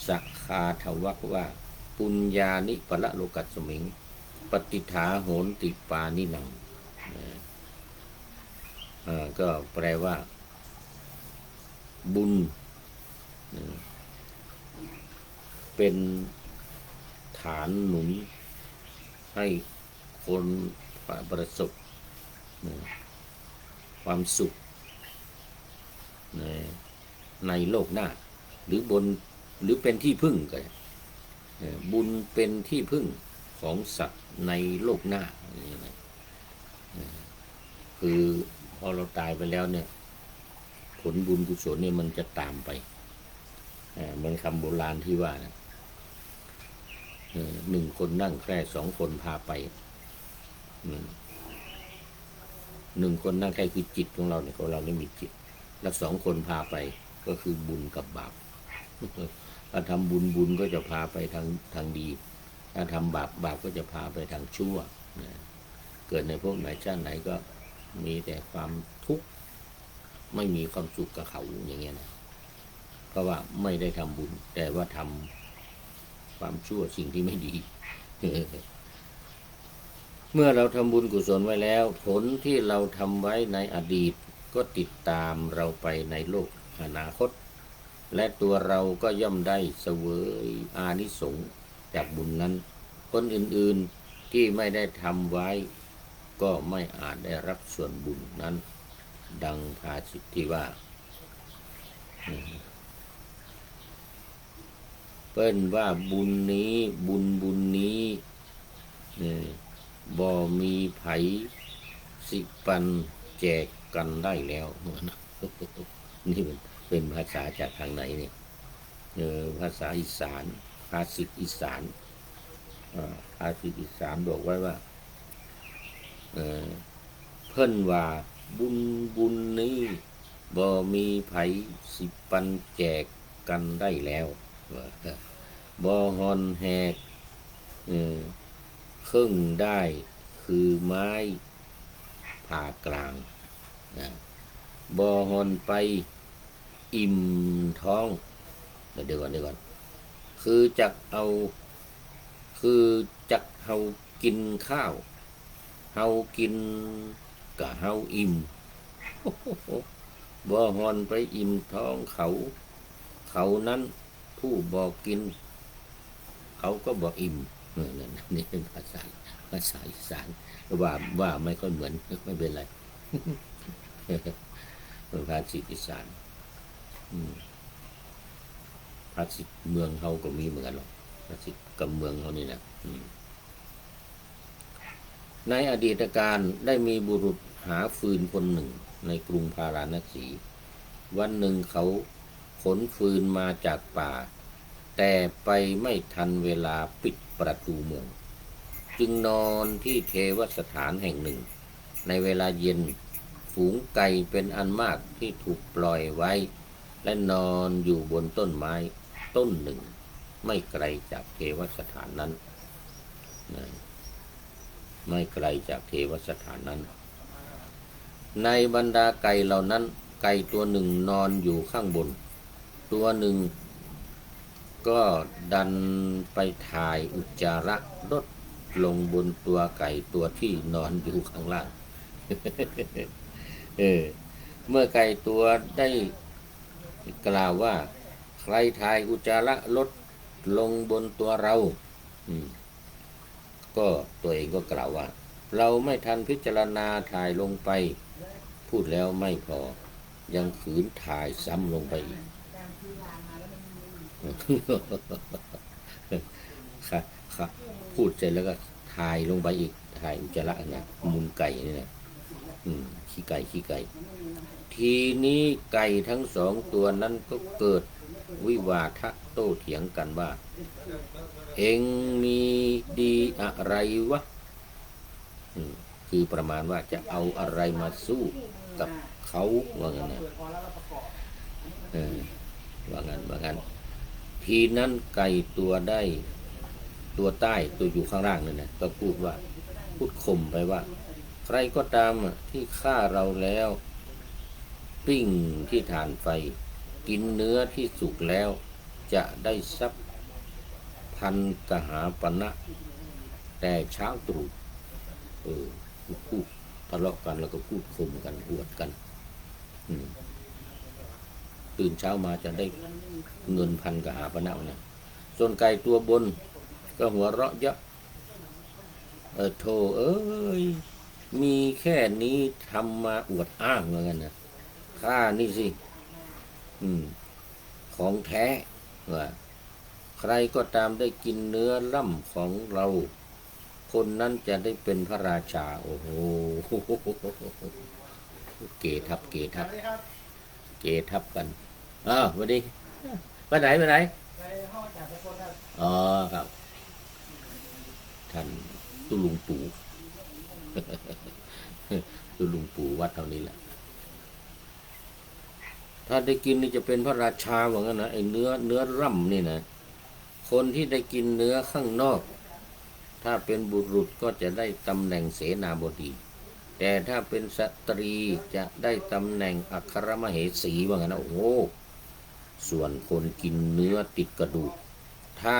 A: สักคาทวักว่าปุญญานิปละโลกัสสมิงปฏิฐาโหนติปานินังก็แปลว่าบุญเป็นฐานหนุนให้คนประสบความสุขในโลกหน้าหรือเป็นที่พึ่งก็บุญเป็นที่พึ่งของสัตว์ในโลกหน้าคือพอเราตายไปแล้วเนี่ยผลบุญกุศลเนี่ยมันจะตามไปเหมือนคำโบราณที่ว่านะ1 คนนั่งแคร่2 คนพาไป1 คนนั่งแคร่คือจิตของเราเนี่ยของเราไม่มีจิตแล้ว2 คนพาไปก็คือบุญกับบาปถ้าทำบุญก็จะพาไปทางดีถ้าทำบาปก็จะพาไปทางชั่วเกิดในพวกไหนชาติไหนก็มีแต่ความทุกข์ไม่มีความสุขกับเขาอย่างเงี้ยนะเพราะว่าไม่ได้ทำบุญแต่ว่าทำความชั่วสิ่งที่ไม่ดี เมื่อเราทำบุญกุศลไว้แล้วผลที่เราทำไว้ในอดีตก็ติดตามเราไปในโลกอนาคตและตัวเราก็ย่อมได้เสวยอานิสงส์จากบุญนั้นคนอื่นๆที่ไม่ได้ทำไว้ก็ไม่อาจได้รับส่วนบุญนั้นดังภาษิตที่ว่าเปิ้นว่าบุญนี้บุญนี้บ่มีไผสิปันแจก กันได้แล้วนี่มันเป็นภาษาจากทางไหนเนี่ยภาษาอีสานภาษิตอีสานภาษิตอีสานบอกไว้ว่าเพิ่นว่าบุญนี้บ่มีไผสิปันแจกกันได้แล้วบ่ฮอนแหกครึ่งได้คือไม้ผ่ากลางบ่ฮอนไปอิ่มท้องเดี๋ยวก่อนคือจักเอาเฮากินข้าวเฮากินกะเฮาอิ่มบ่ฮอนไปอิ่มท้องเขานั้นผู้บอกกินเขาก็บอกอิ่มนี่เป็นภาษาอีสานว่าไม่ค่อยเหมือนไม่เป็นไรเป็นภาษาอีสานภาษาเมืองเขาก็มีเหมือนกันหรอกภาษากับเมืองเขานี่แหละในอดีตการได้มีบุรุษหาฟืนคนหนึ่งในกรุงพาราณสีวันหนึ่งเขาขนฟืนมาจากป่าแต่ไปไม่ทันเวลาปิดประตูเมืองจึงนอนที่เทวสถานแห่งหนึ่งในเวลาเย็นฝูงไก่เป็นอันมากที่ถูกปล่อยไว้และนอนอยู่บนต้นไม้ต้นหนึ่งไม่ไกลจากเทวสถานนั้นไม่ไกลจากเทวสถานนั้นในบรรดาไก่เหล่านั้นไก่ตัวหนึ่งนอนอยู่ข้างบนตัวหนึ่งก็ดันไปถ่ายอุจจาระลดลงบนตัวไก่ตัวที่นอนอยู่ข้างล่าง เมื่อไก่ตัวได้กล่าวว่าใครถ่ายอุจจาระลดลงบนตัวเราก็ตัวเองก็กล่าวว่าเราไม่ทันพิจารณาถ่ายลงไปพูดแล้วไม่พอยังขืนถ่ายซ้ำลงไปอีกค่ะพูดเสร็จแล้วก็ถ่ายลงไปอีกถ่ายอุจจาระนะมูลไก่นี่นะขี้ไก่ทีนี้ไก่ทั้งสองตัวนั้นก็เกิดวิวาทะโต้เถียงกันว่าเอ็งมีดีอะไรวะคือประมาณว่าจะเอาอะไรมาสู้กับเขาว่างั้นนะว่างั้นทีนั้นไก่ตัวได้ตัวใต้ตัวอยู่ข้างล่างนั่นนะก็พูดข่มไปว่าใครก็ตามที่ฆ่าเราแล้วปิ้งที่ถ่านไฟกินเนื้อที่สุกแล้วจะได้ทรัพย์พันกหาปณะแต่เช้าตรู่พูดทะเลาะกันแล้วก็พูดข่มกันอวดกันตื่นเช้ามาจะได้เงินพันกหาปณะเนี่ยส่วนไก่ตัวบนก็หัวเราะเยาะโธ่เอ้ยมีแค่นี้ทำมาอวดอ้างเหมือนกันนะข้านี่สิของแท้ว่าใครก็ตามได้กินเนื้อล่ำของเราคนนั้นจะได้เป็นพระราชาโอ้โหเกทับกันสวัสดีไปไหนอ๋อครับท่านตุลุงปู่วัดเท่านี้แหละถ้าได้กินนี่จะเป็นพระราชาว่างั้นนะไอ้เนื้อร่ำนี่นะคนที่ได้กินเนื้อข้างนอกถ้าเป็นบุรุษก็จะได้ตำแหน่งเสนาบดีแต่ถ้าเป็นสตรีจะได้ตำแหน่งอัครมเหสีว่างั้นนะโอ้โหส่วนคนกินเนื้อติดกระดูกถ้า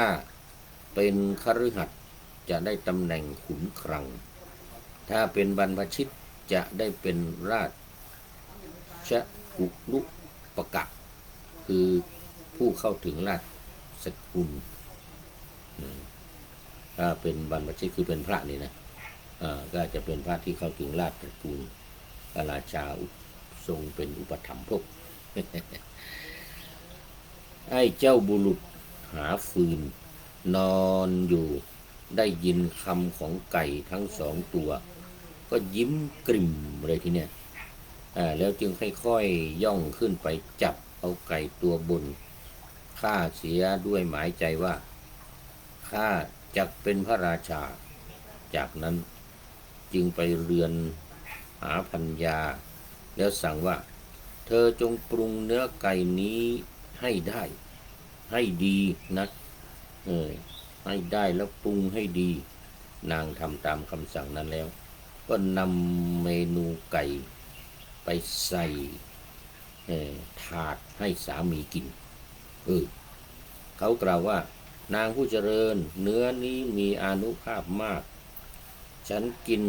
A: เป็นคฤหัสถ์จะได้ตำแหน่งขุนครังถ้าเป็นบรรพชิตจะได้เป็นราชกุลุปกะคือผู้เข้าถึงราชสกุลถ้าเป็นบรรพชิตคือเป็นพระนี่นะก็จะเป็นพระที่เข้าถึงราชสกุลพระราชาทรงเป็นอุปถัมภก ไอ้เจ้าบุรุษหาฟืนนอนอยู่ได้ยินคำของไก่ทั้งสองตัวก็ยิ้มกริ่มเลยทีเนี้ย แล้วจึงค่อยๆย่องขึ้นไปจับเอาไก่ตัวบนข้าเสียด้วยหมายใจว่าข้าจักเป็นพระราชาจากนั้นจึงไปเรือนหาพัญญาแล้วสั่งว่าเธอจงปรุงเนื้อไก่นี้ให้ได้ให้ดีนะให้ได้แล้วปรุงให้ดีนางทำตามคำสั่งนั้นแล้วก็นำเมนูไก่ไปใส่ถาดให้สามีกินเขากล่าวว่านางผู้เจริญเนื้อนี้มีอานุภาพมากฉันกิน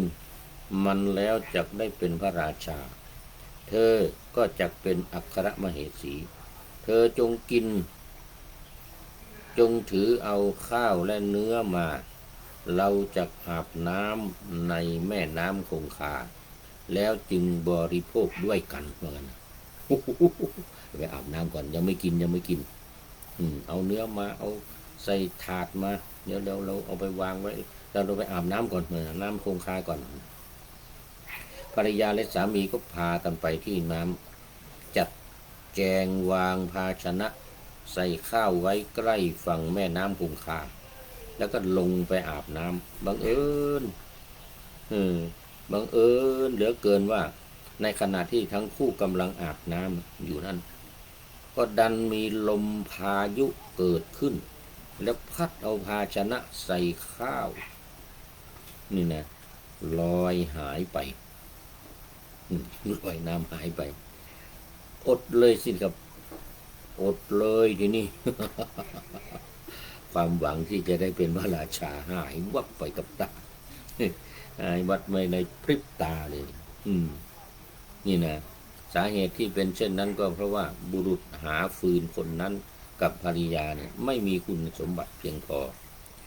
A: มันแล้วจะได้เป็นพระราชาเธอก็จะเป็นอัครมเหสีเธอจงกินจงถือเอาข้าวและเนื้อมาเราจะอาบน้ำในแม่น้ำคงคาแล้วจึงบริโภคด้วยกันเหมือนกันไปอาบน้ำก่อนยังไม่กินเอาเนื้อมาเอาใส่ถาดมาเดี๋ยวเราเอาไปวางไว้เราไปอาบน้ำก่อนน้ำคงคาก่อนภรรยาและสามีก็พากันไปที่น้ำจัดแจงวางภาชนะใส่ข้าวไว้ใกล้ฝั่งแม่น้ำคงคาแล้วก็ลงไปอาบน้ำบังเอิญเหลือเกินว่าในขณะที่ทั้งคู่กำลังอาบน้ำอยู่นั้นก็ดันมีลมพายุเกิดขึ้นแล้วพัดเอาภาชนะใส่ข้าวนี่นะลอยหายไปลอยน้ำหายไปอดเลยสิครับอดเลยทีนี้ ความหวังที่จะได้เป็นพระราชาหายวับไปกับตาหายวัดไม่ในพริบตาเลยนี่นะสาเหตุที่เป็นเช่นนั้นก็เพราะว่าบุรุษหาฟืนคนนั้นกับภริยาเนี่ยไม่มีคุณสมบัติเพียงพอ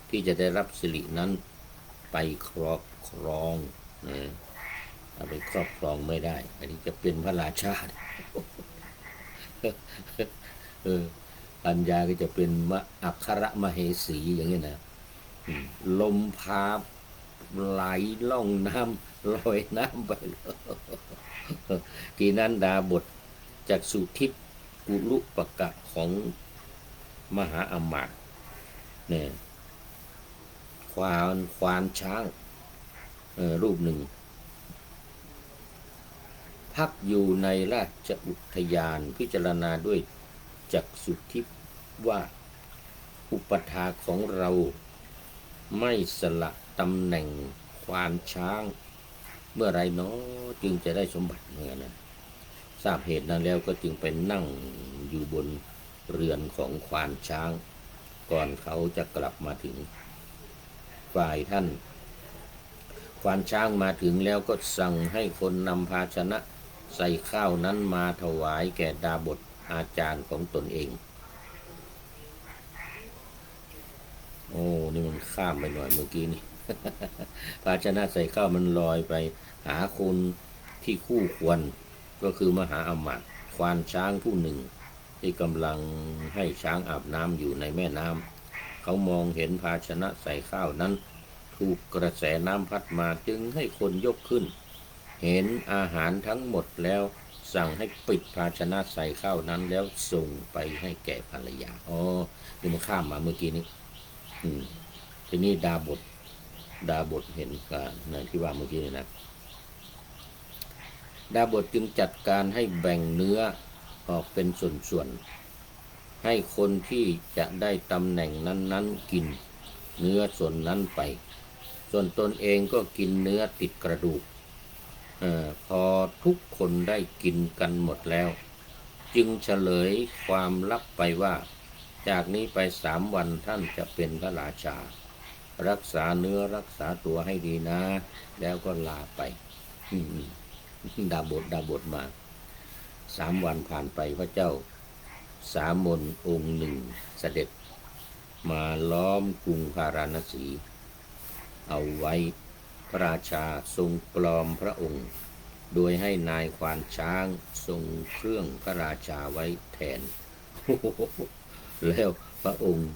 A: ที่จะได้รับสิรินั้นไปครอบครองเอาไปครอบครองไม่ได้อันนี้จะเป็นพระราชาปัญญาก็จะเป็นอัครมเหสีอย่างนี้นะลมพาไหลล่องน้ำลอยน้ำไปทีนั้นดาบทจากสุทิพกุลุปกะของมหาอมาตย์เนี่ยควานช้างรูปหนึ่งพักอยู่ในราชอุทยานพิจารณาด้วยจักษุทิพย์ว่าอุปถาของเราไม่สละตำแหน่งควานช้างเมื่อไรเนาะจึงจะได้สมบัติเหมือนนั้นทราบเหตุนั้นแล้วก็จึงไปนั่งอยู่บนเรือนของควานช้างก่อนเขาจะกลับมาถึงฝ่ายท่านควานช้างมาถึงแล้วก็สั่งให้คนนำภาชนะใส่ข้าวนั้นมาถวายแก่ดาบทอาจารย์ของตนเองโอ้นี่มันข้ามไปหน่อยเมื่อกี้นี่ ภาชนะใส่ข้าวมันลอยไปหาคนที่คู่ควรก็คือมหาอมาตย์ควานช้างผู้หนึ่งที่กำลังให้ช้างอาบน้ำอยู่ในแม่น้ำเขามองเห็นภาชนะใส่ข้าวนั้นถูกกระแสน้ำพัดมาจึงให้คนยกขึ้นเห็นอาหารทั้งหมดแล้วสั่งให้ปิดภาชนะใส่ข้าวนั้นแล้วส่งไปให้แก่ภรรยานี่มันข้ามมาเมื่อกี้นี้ทีนี้ดาบทเห็นการนั่นที่ว่าเมื่อกี้นี่นะดาบทจึงจัดการให้แบ่งเนื้อออกเป็นส่วนๆให้คนที่จะได้ตำแหน่งนั้นๆกินเนื้อส่วนนั้นไปส่วนตนเองก็กินเนื้อติดกระดูกพอทุกคนได้กินกันหมดแล้วจึงเฉลยความลับไปว่าจากนี้ไป3 วันท่านจะเป็นพระราชารักษาเนื้อรักษาตัวให้ดีนะแล้วก็ลาไปดาบทมา3 วันผ่านไปพระเจ้าสามนองค์หนึ่งเสด็จมาล้อมกรุงพาราณสีเอาไว้พระราชาทรงปลอมพระองค์โดยให้นายควานช้างทรงเครื่องพระราชาไว้แทน แล้วพระองค์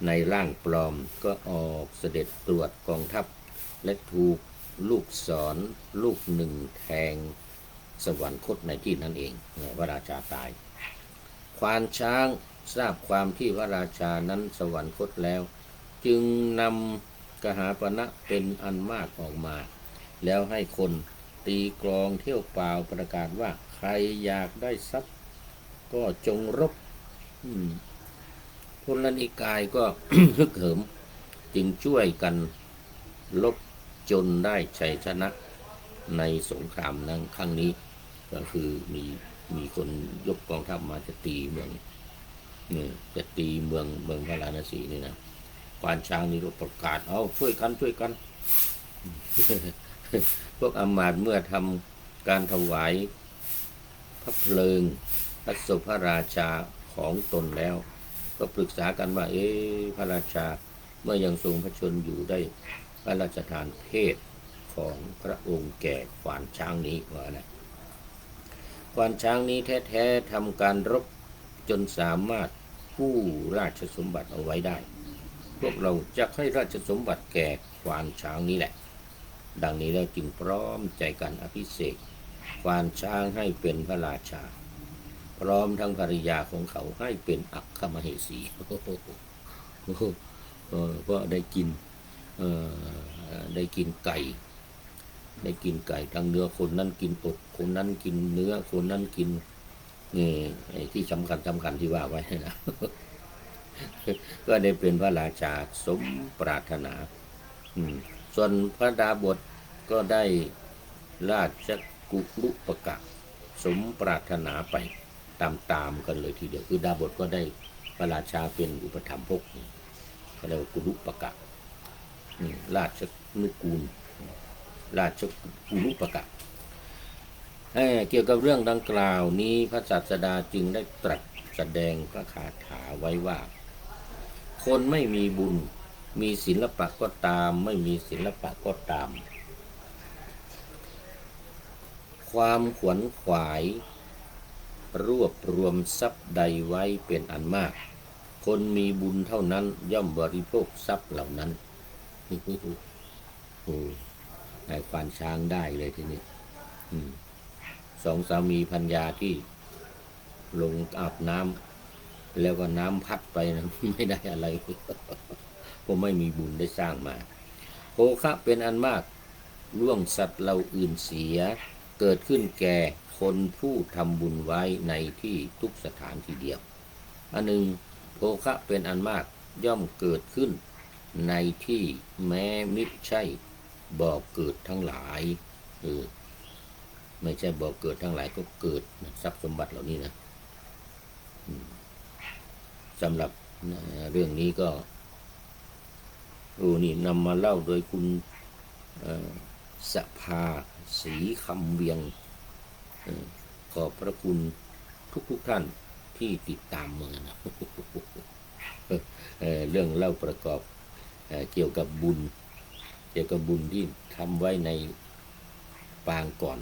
A: ในร่างปลอมก็ออกเสด็จตรวจกองทัพและถูกลูกศรลูกหนึ่งแทง สวรรคตในที่นั้นเองพระราชาตายควานช้างทราบความที่พระราชานั้นสวรรคตแล้วจึงนำกหาปณะเป็นอันมากออกมาแล้วให้คนตีกลองเที่ยวเปล่าประกาศว่าใครอยากได้ทรัพย์ก็จงรบพลนิกายก็ ฮึกเหิมจึงช่วยกันลบจนได้ชัยชนะในสงครามนั้นครั้งนี้ก็คือมีคนยกกองทัพมาจะตีเมืองจะตีเมืองพาราณสีนี่นะควานช้างนี่ก็ประกาศเอาช่วยกัน พวกอมาตย์เมื่อทำการถวายพระเพลิงพระศพพระราชาของตนแล้วก็ปรึกษากันว่าพระราชาเมื่อยังทรงพระชนอยู่ได้พระราชทานเพศของพระองค์แก่ควานช้างนี้ว่านะควานช้างนี้แท้ๆทำการรบจนสามารถกู้ราชสมบัติเอาไว้ได้พวกเราจะให้ราชสมบัติแก่ควานช้างนี้แหละดังนี้แล้วจึงพร้อมใจกันอภิเษกควานช้างให้เป็นพระราชาพร้อมทั้งภริยาของเขาให้เป็นอัคคมเหสีก็ได้กินไก่ทั้งเนื้อคนนั้นกินอกคนนั้นกินเนื้อคนนั้นกินนี่ที่สำคัญที่ว่าไว้นะ ก็ได้เป็นพระราชาสมปรารถนาส่วนพระดาบทก็ได้ราชกุรุปกะสมปรารถนาไปตามกันเลยทีเดียวคือดาบทก็ได้พระราชาเป็นอุปถัมภกเขาเรียกว่ากุรุปกะราชนุกูลราชกุรุปกะเกี่ยวกับเรื่องดังกล่าวนี้พระศาสดาจึงได้ตรัสแสดงพระคาถาไว้ว่าคนไม่มีบุญมีศิลปะก็ตามไม่มีศิลปะก็ตามความขวนขวายรวบรวมทรัพย์ใดไว้เป็นอันมากคนมีบุญเท่านั้นย่อมบริโภคทรัพย์เหล่านั้นนายควานช้างได้เลยทีนี้สองสามีภรรยาที่ลงอาบน้ำแล้วก็น้ำพัดไปนะไม่ได้อะไรก็ไม่มีบุญได้สร้างมาโภคะเป็นอันมากล่วงสัตว์เราอื่นเสียเกิดขึ้นแก่คนผู้ทำบุญไว้ในที่ทุกสถานทีเดียวอันหนึ่งโภคะเป็นอันมากย่อมเกิดขึ้นในที่แม้มิใช่บ่อเกิดทั้งหลายไม่ใช่บ่อเกิดทั้งหลายก็เกิดทรัพย์สมบัติเหล่านี้นะสำหรับเรื่องนี้ก็นี่นำมาเล่าโดยคุณสภาศรีคำเวียงขอบพระคุณทุกท่านที่ติดตามมานะเรื่องเล่าประกอบเกี่ยวกับบุญที่ทำไว้ในปางก่อน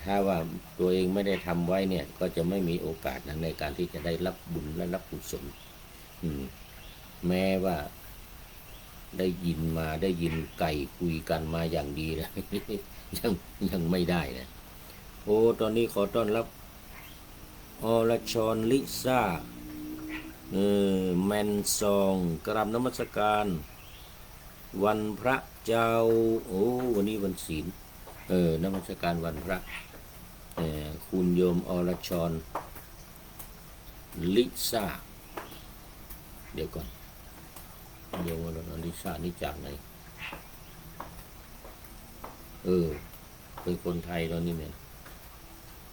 A: ถ้าว่าตัวเองไม่ได้ทำไว้เนี่ยก็จะไม่มีโอกาสในการที่จะได้รับบุญและรับกุศลแม้ว่าได้ยินไก่คุยกันมาอย่างดีนะ ยังไม่ได้นะตอนนี้ขอต้อนรับอรชรลิซ่าแมนซองกราบนมัสการวันพระเจ้าวันนี้วันศีลนมัสการวันพระคุณโยมอรชรลิซ่าเดี๋ยวก่อนโยมอรชรลิซ่านี่จากไหนเป็นคนไทยเรานี่เนี่ย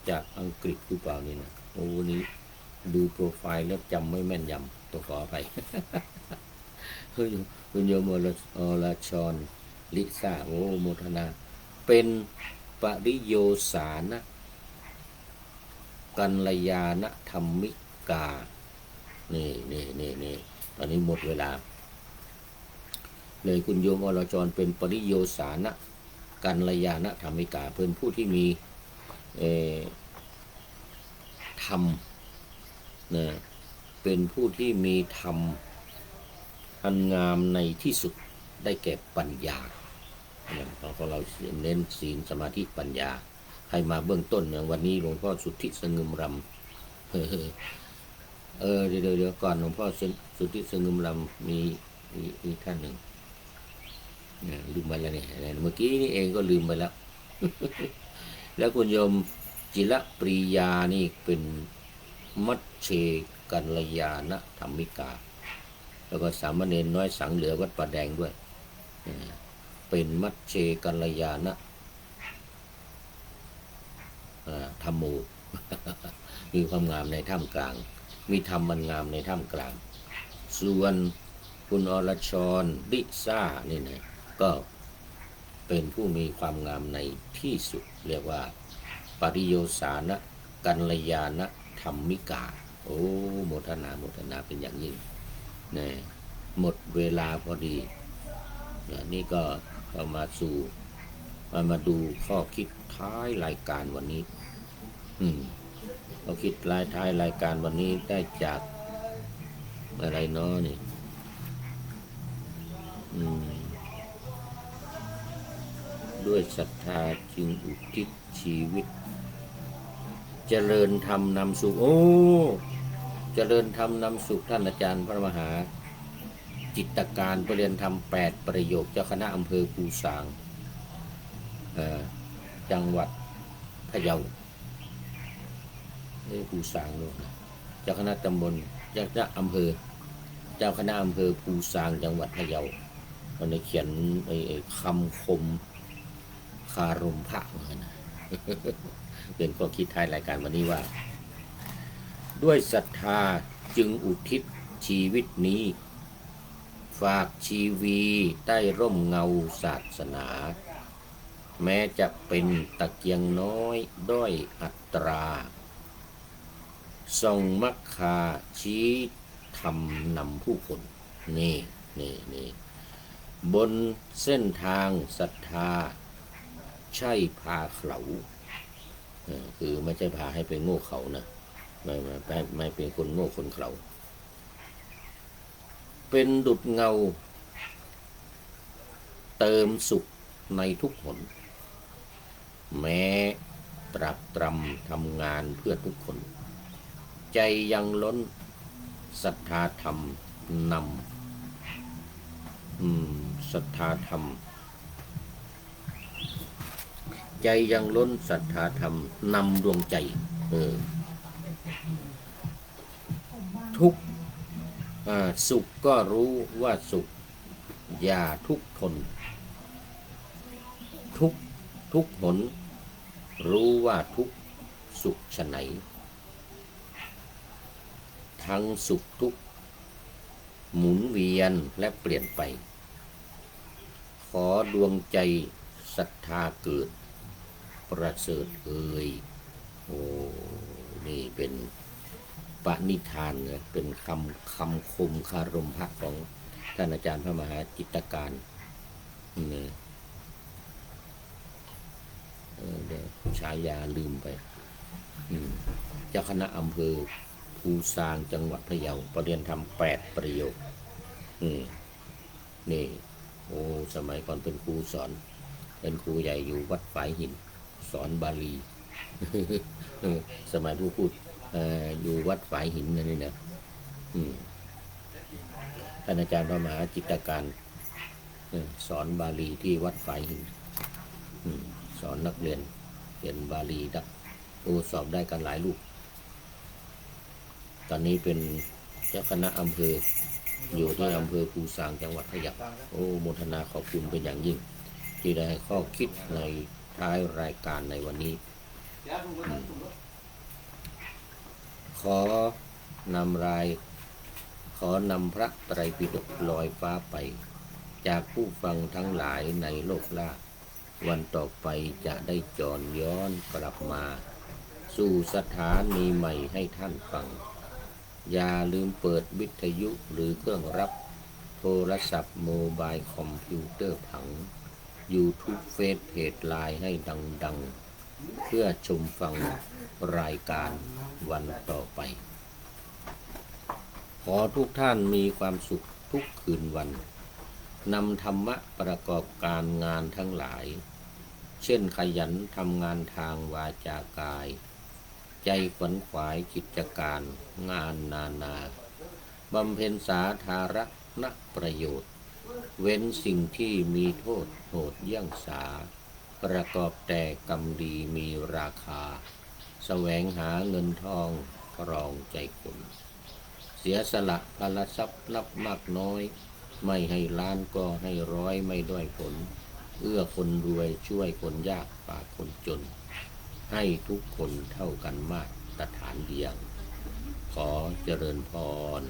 A: จากอังกฤษหรือเปล่านี่นะวันนี้ดูโปรไฟล์แล้วจำไม่แม่นยำต้องขออภัย คุณโยมอรชรลิซ่าโมทนาเป็นปริโยสานะกัลยาณธรรมิกานี่ตอนนี้หมดเวลาเลยคุณโยมอรชรเป็นปริโยสานะกัลยาณธรรมิกาเป็นผู้ที่มีธรรมนะเป็นผู้ที่มีธรรมอันงามในที่สุดได้แก่ปัญญาของเราเน้นศีลสมาธิปัญญา รมาเบื้องต้นอย่างวันนี้หลวงพ่อสุทธิสงึมรำเดี๋ยวก่อนหลวงพ่อสุทธิสงึมรำมีท่านหนึ่งลืมไปแล้วเนี่ยเมื่อกี้นี่เองก็ลืมไปแล้ว แล้วคุณโยมจิระปรียานี่เป็นมัชเชกัลยาณธรรมิกาแล้วก็สามเณรน้อยสังเหลือวัดป่าแดงด้วยเป็นมัชเชกัลยาณธรรมโม มีความงามในท่ามกลางมีธรรมมันงามในท่ามกลางส่วนคุณอรชรดิซ่านี่นะก็เป็นผู้มีความงามในที่สุดเรียกว่าปริโยสานะกัลยาณธรรมิกาโอ้โมทนาเป็นอย่างยิ่งนะหมดเวลาพอดีนี่ก็เข้ามาดูข้อคิดท้ายรายการวันนี้ข้อคิดท้ายรายการวันนี้ได้จากอะไรเนาะนี่ด้วยศรัทธาจึงอุทิศชีวิตเจริญธรรมนำสุขเจริญธรรมนำสุขท่านอาจารย์พระมหาจิตการประเรียนธรรม8ประโยคเจ้าคณะอำเภอภูซางจังหวัดพะเยาภูซางนู่นเจ้าคณะตำบลเจ้าอำเภอเจ้าคณะอำเภอภูซางจังหวัดพะเยาเขาได้เขียนคำคมคารมพระนะ เป็นข้อคิดท้ายรายการวันนี้ว่าด้วยศรัทธาจึงอุทิศชีวิตนี้ฝากชีวีใต้ร่มเงาศาสนาแม้จะเป็นตะเกียงน้อยด้อยอัตราส่องมักคาชี้ธรรมนำผู้คนนี่บนเส้นทางศรัทธาใช่พาเขาคือไม่ใช่พาให้ไปโง่เขานะไม่เป็นคนโง่คนเขาเป็นดุจเงาเติมสุขในทุกหนแม้ตรากตรำทำงานเพื่อทุกคนใจยังล้นศรัทธาธรรมนำศรัทธาธรรมใจยังล้นศรัทธาธรรมนำดวงใจทุกสุขก็รู้ว่าสุขอย่าทุกทนทุกหนรู้ว่าทุกสุขฉะไหนทั้งสุขทุกหมุนเวียนและเปลี่ยนไปขอดวงใจศรัทธาเกิดประเสริฐนี่เป็นปณิธานเนี่ยเป็นคำคมคารมพระของท่านอาจารย์พระมหาจิตการเนี่ยเดี๋ยวฉายาลืมไปเจ้าคณะอำเภอภูซางจังหวัดพะเยาประเรียนธรรม8ประโยคนี่สมัยก่อนเป็นครูสอนเป็นครูใหญ่อยู่วัดฝายหินสอนบาลี สมัยผู้พูดอยู่วัดฝายหินนี่นะท่านอาจารย์พระมหาจิตการสอนบาลีที่วัดฝายหินสอนนักเรียนบาลีสอบได้กันหลายลูกตอนนี้เป็นเจ้าคณะอำเภออยู่ที่อำเภอภูซางจังหวัดพะเยาโมทนาขอบคุณเป็นอย่างยิ่งที่ได้ให้ข้อคิดในท้ายรายการในวันนี้ขอนำพระไตรปิฎกลอยฟ้าไปจากผู้ฟังทั้งหลายในโลกล่าวันต่อไปจะได้จรย้อนกลับมาสู่สถานีใหม่ให้ท่านฟังอย่าลืมเปิดวิทยุหรือเครื่องรับโทรศัพท์โมบายคอมพิวเตอร์ผัง YouTube เฟซเพจไลน์ให้ดังๆเพื่อชมฟังรายการวันต่อไปขอทุกท่านมีความสุขทุกคืนวันนำธรรมะประกอบการงานทั้งหลาย เช่นขยันทำงานทางวาจากาย ใจขวนขวายกิจการงานนานาบำเพ็ญสาธารณประโยชน์เว้นสิ่งที่มีโทษโหดเยี่ยงสาประกอบแต่กรรมดีมีราคาแสวงหาเงินทองครองใจคนเสียสละพลทรัพย์นับมากน้อยไม่ให้ล้านก็ให้ร้อยไม่ด้อยผลเอื้อคนรวยช่วยคนยากปากคนจนให้ทุกคนเท่ากันมาตรฐานเดียวขอเจริญพร